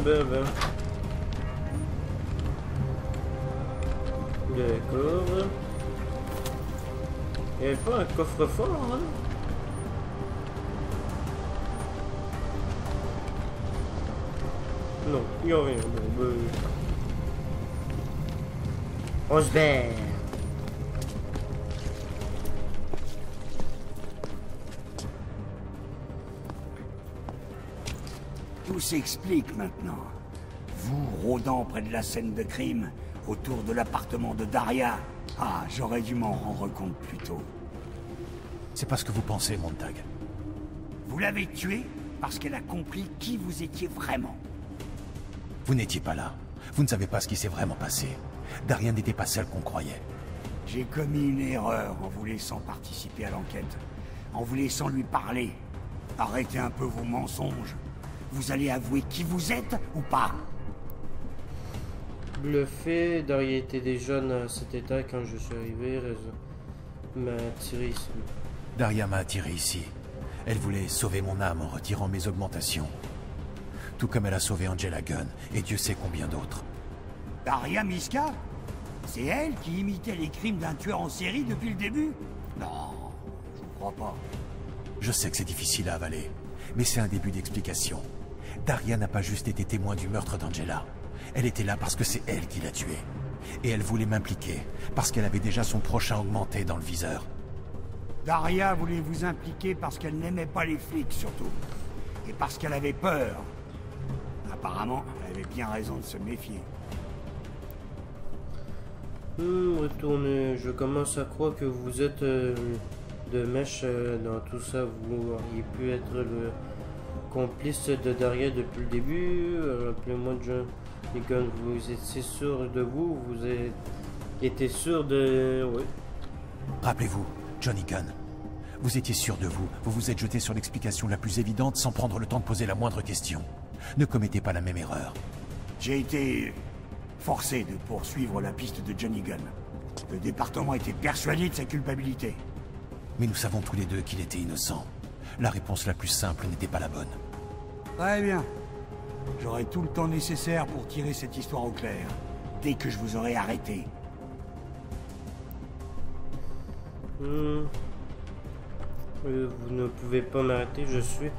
Ben. D'accord. Il n'y avait pas un coffre-fort, hein? Non, il n'y a rien. Bon, ben... On se barre. Tout s'explique maintenant. Vous, rôdant près de la scène de crime, autour de l'appartement de Daria. Ah, j'aurais dû m'en rendre compte plus tôt. C'est pas ce que vous pensez, Montag. Vous l'avez tuée parce qu'elle a compris qui vous étiez vraiment. Vous n'étiez pas là. Vous ne savez pas ce qui s'est vraiment passé. Daria n'était pas celle qu'on croyait. J'ai commis une erreur en vous laissant participer à l'enquête. En vous laissant lui parler. Arrêtez un peu vos mensonges. Vous allez avouer qui vous êtes ou pas? Bluffé, Daria était déjà dans cet état quand je suis arrivé. M'a attiré ici. Daria m'a attiré ici. Elle voulait sauver mon âme en retirant mes augmentations. Tout comme elle a sauvé Angela Gunn, et Dieu sait combien d'autres. Daria Miska? C'est elle qui imitait les crimes d'un tueur en série depuis le début? Non, je ne crois pas. Je sais que c'est difficile à avaler, mais c'est un début d'explication. Daria n'a pas juste été témoin du meurtre d'Angela. Elle était là parce que c'est elle qui l'a tuée. Et elle voulait m'impliquer, parce qu'elle avait déjà son prochain augmenté dans le viseur. Daria voulait vous impliquer parce qu'elle n'aimait pas les flics, surtout. Et parce qu'elle avait peur. Apparemment, elle avait bien raison de se méfier. Retournez. Je commence à croire que vous êtes de mèche dans tout ça. Vous auriez pu être le complice de Daria depuis le début. Rappelez-moi, John Gunn, vous étiez sûr de vous. Vous étiez sûr de... Oui. Rappelez-vous, Johnny Gunn. Vous étiez sûr de vous. Vous vous êtes jeté sur l'explication la plus évidente sans prendre le temps de poser la moindre question. Ne commettez pas la même erreur. J'ai été forcé de poursuivre la piste de Johnny Gunn. Le département était persuadé de sa culpabilité. Mais nous savons tous les deux qu'il était innocent. La réponse la plus simple n'était pas la bonne. Très bien. J'aurai tout le temps nécessaire pour tirer cette histoire au clair. Dès que je vous aurai arrêté. Vous ne pouvez pas m'arrêter, je suis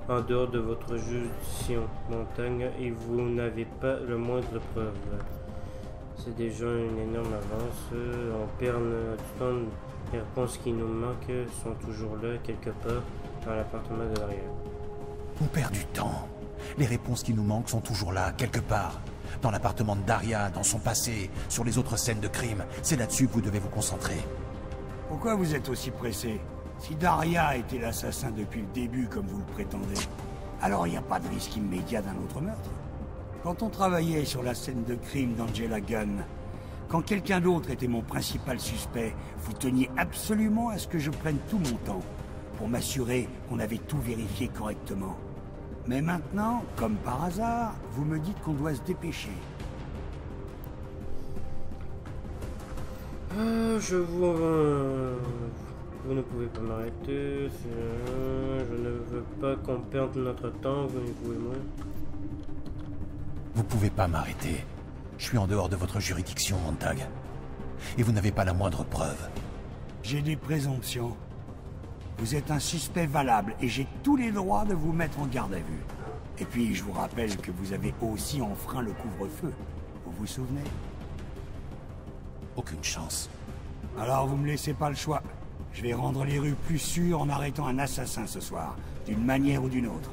en dehors de votre juridiction, Montagne, et vous n'avez pas le moindre preuve. C'est déjà une énorme avance. On perd du temps. Les réponses qui nous manquent sont toujours là, quelque part, dans l'appartement de l'arrière. On perd du temps. Les réponses qui nous manquent sont toujours là, quelque part. Dans l'appartement de Daria, dans son passé, sur les autres scènes de crime. C'est là-dessus que vous devez vous concentrer. Pourquoi vous êtes aussi pressé? Si Daria était l'assassin depuis le début, comme vous le prétendez, alors il n'y a pas de risque immédiat d'un autre meurtre. Quand on travaillait sur la scène de crime d'Angela Gunn, quand quelqu'un d'autre était mon principal suspect, vous teniez absolument à ce que je prenne tout mon temps pour m'assurer qu'on avait tout vérifié correctement. Mais maintenant, comme par hasard, vous me dites qu'on doit se dépêcher. Vous ne pouvez pas m'arrêter. Je ne veux pas qu'on perde notre temps, vous et moi. Vous pouvez pas m'arrêter. Je suis en dehors de votre juridiction, Montag. Et vous n'avez pas la moindre preuve. J'ai des présomptions. Vous êtes un suspect valable et j'ai tous les droits de vous mettre en garde à vue. Et puis, je vous rappelle que vous avez aussi enfreint le couvre-feu. Vous vous souvenez? Aucune chance. Alors, vous me laissez pas le choix. Je vais rendre les rues plus sûres en arrêtant un assassin ce soir, d'une manière ou d'une autre.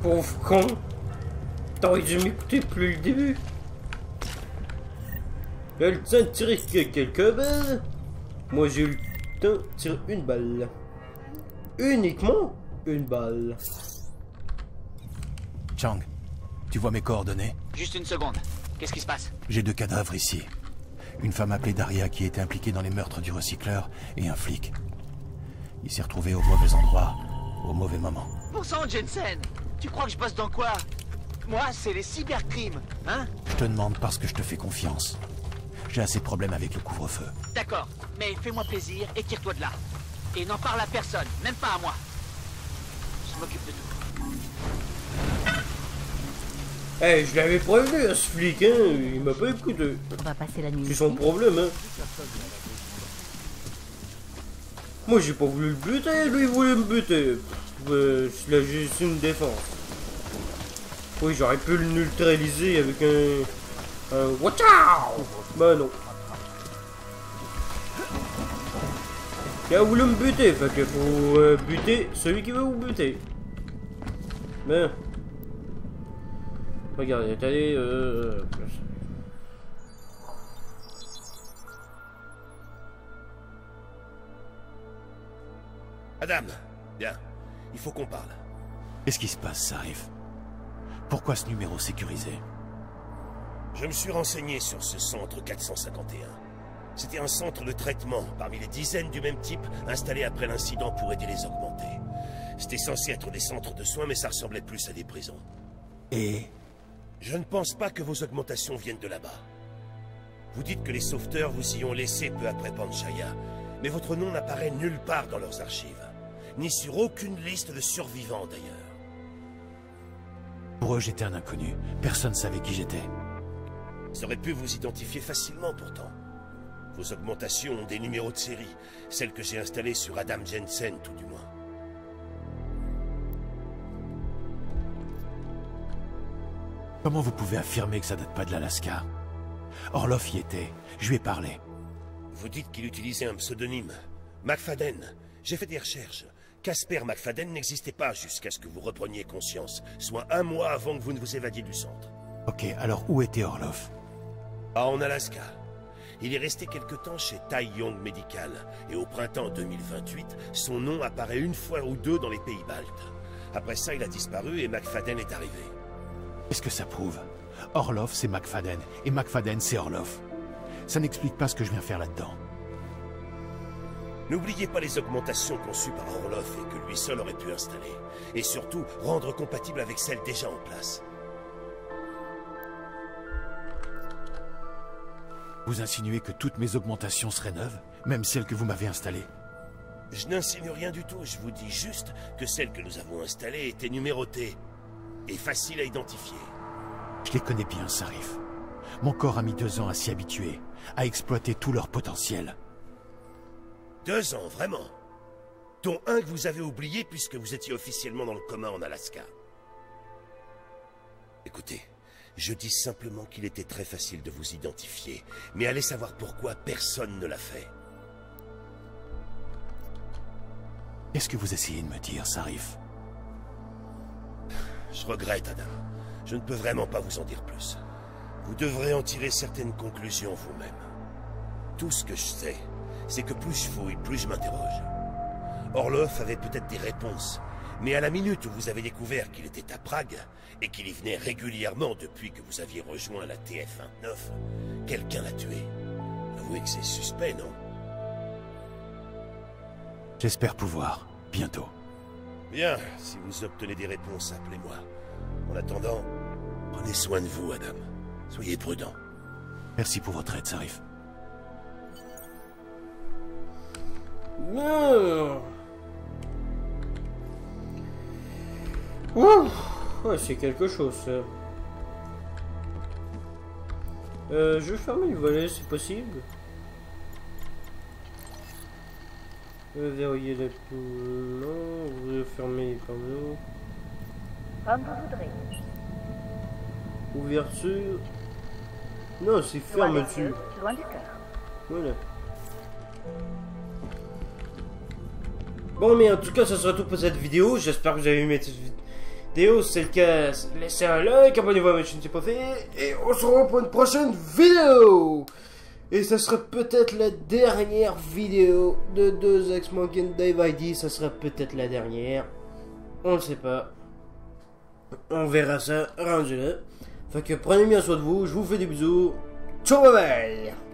Pauvre con! T'aurais dû m'écouter plus le début! Elle le temps de tirer quelques balles. Moi j'ai eu le temps de tirer une balle. uniquement une balle. Chang, tu vois mes coordonnées? Juste une seconde. Qu'est-ce qui se passe? J'ai 2 cadavres ici. Une femme appelée Daria qui était impliquée dans les meurtres du recycleur et un flic. Il s'est retrouvé au mauvais endroit, au mauvais moment. Bon sang, Jensen! Tu crois que je bosse dans quoi? Moi, c'est les cybercrimes, hein? Je te demande parce que je te fais confiance. J'ai assez de problèmes avec le couvre-feu. D'accord, mais fais-moi plaisir et tire-toi de là. Et n'en parle à personne, même pas à moi. Je m'occupe de tout. Eh, je l'avais prévenu à ce flic, hein, il m'a pas écouté. On va passer la nuit. C'est son problème, hein. Moi, j'ai pas voulu le buter, lui, il voulait me buter. C'est juste une défense. Oui, j'aurais pu le neutraliser avec un watch out. Bah non. Il a voulu me buter, fait qu'il faut buter celui qui veut vous buter. Ben. Regardez, attendez, Adam, bien, il faut qu'on parle. Qu'est-ce qui se passe, Sarif? Pourquoi ce numéro sécurisé? Je me suis renseigné sur ce centre 451. C'était un centre de traitement, parmi les dizaines du même type, installés après l'incident pour aider les augmentés. C'était censé être des centres de soins, mais ça ressemblait plus à des prisons. Et? Je ne pense pas que vos augmentations viennent de là-bas. Vous dites que les sauveteurs vous y ont laissé peu après Panchaya, mais votre nom n'apparaît nulle part dans leurs archives, ni sur aucune liste de survivants d'ailleurs. Pour eux, j'étais un inconnu. Personne ne savait qui j'étais. Ça aurait pu vous identifier facilement pourtant. Vos augmentations ont des numéros de série, celles que j'ai installées sur Adam Jensen tout du moins. Comment vous pouvez affirmer que ça date pas de l'Alaska? Orloff y était. Je lui ai parlé. Vous dites qu'il utilisait un pseudonyme. McFadden. J'ai fait des recherches. Casper McFadden n'existait pas jusqu'à ce que vous repreniez conscience, soit 1 mois avant que vous ne vous évadiez du centre. Ok, alors où était Orloff? En Alaska. Il est resté quelque temps chez Tai Yong Medical, et au printemps 2028, son nom apparaît 1 fois ou 2 dans les pays baltes. Après ça, il a disparu et McFadden est arrivé. Qu'est-ce que ça prouve? Orloff, c'est McFadden, et McFadden, c'est Orloff. Ça n'explique pas ce que je viens faire là-dedans. N'oubliez pas les augmentations conçues par Orloff et que lui seul aurait pu installer. Et surtout, rendre compatibles avec celles déjà en place. Vous insinuez que toutes mes augmentations seraient neuves, même celles que vous m'avez installées? Je n'insinue rien du tout, je vous dis juste que celles que nous avons installées étaient numérotées et faciles à identifier. Je les connais bien, Sarif. Mon corps a mis 2 ans à s'y habituer, à exploiter tout leur potentiel. 2 ans, vraiment? Dont 1 que vous avez oublié puisque vous étiez officiellement dans le coma en Alaska. Écoutez, je dis simplement qu'il était très facile de vous identifier, mais allez savoir pourquoi personne ne l'a fait. Qu'est-ce que vous essayez de me dire, Sarif? Je regrette, Adam. Je ne peux vraiment pas vous en dire plus. Vous devrez en tirer certaines conclusions vous-même. Tout ce que je sais, c'est que plus je fouille, plus je m'interroge. Orloff avait peut-être des réponses, mais à la minute où vous avez découvert qu'il était à Prague, et qu'il y venait régulièrement depuis que vous aviez rejoint la TF-29, quelqu'un l'a tué. Avouez que c'est suspect, non? J'espère pouvoir, bientôt. Bien, si vous obtenez des réponses, appelez-moi. En attendant, prenez soin de vous, Adam. Soyez prudent. Merci pour votre aide, Sarif. Non. Ouh. Ouais, c'est quelque chose, ça. Je vais fermer le volet, c'est possible. Verrouiller les poules. Non, vous fermez les panneaux. Comme vous voudrez. Ouverture. Non, c'est fermeture. Loin du cœur. Voilà. Bon, mais en tout cas, ça sera tout pour cette vidéo. J'espère que vous avez aimé cette vidéo. Si c'est le cas, laissez un like, abonnez-vous à ma chaîne si ce n'est pas fait. Et on se revoit pour une prochaine vidéo. Et ça sera peut-être la dernière vidéo de 2X Monkey Dave ID. Ça sera peut-être la dernière. On ne sait pas. On verra ça rendu là. Fait que prenez bien soin de vous. Je vous fais des bisous. Ciao, bye bye.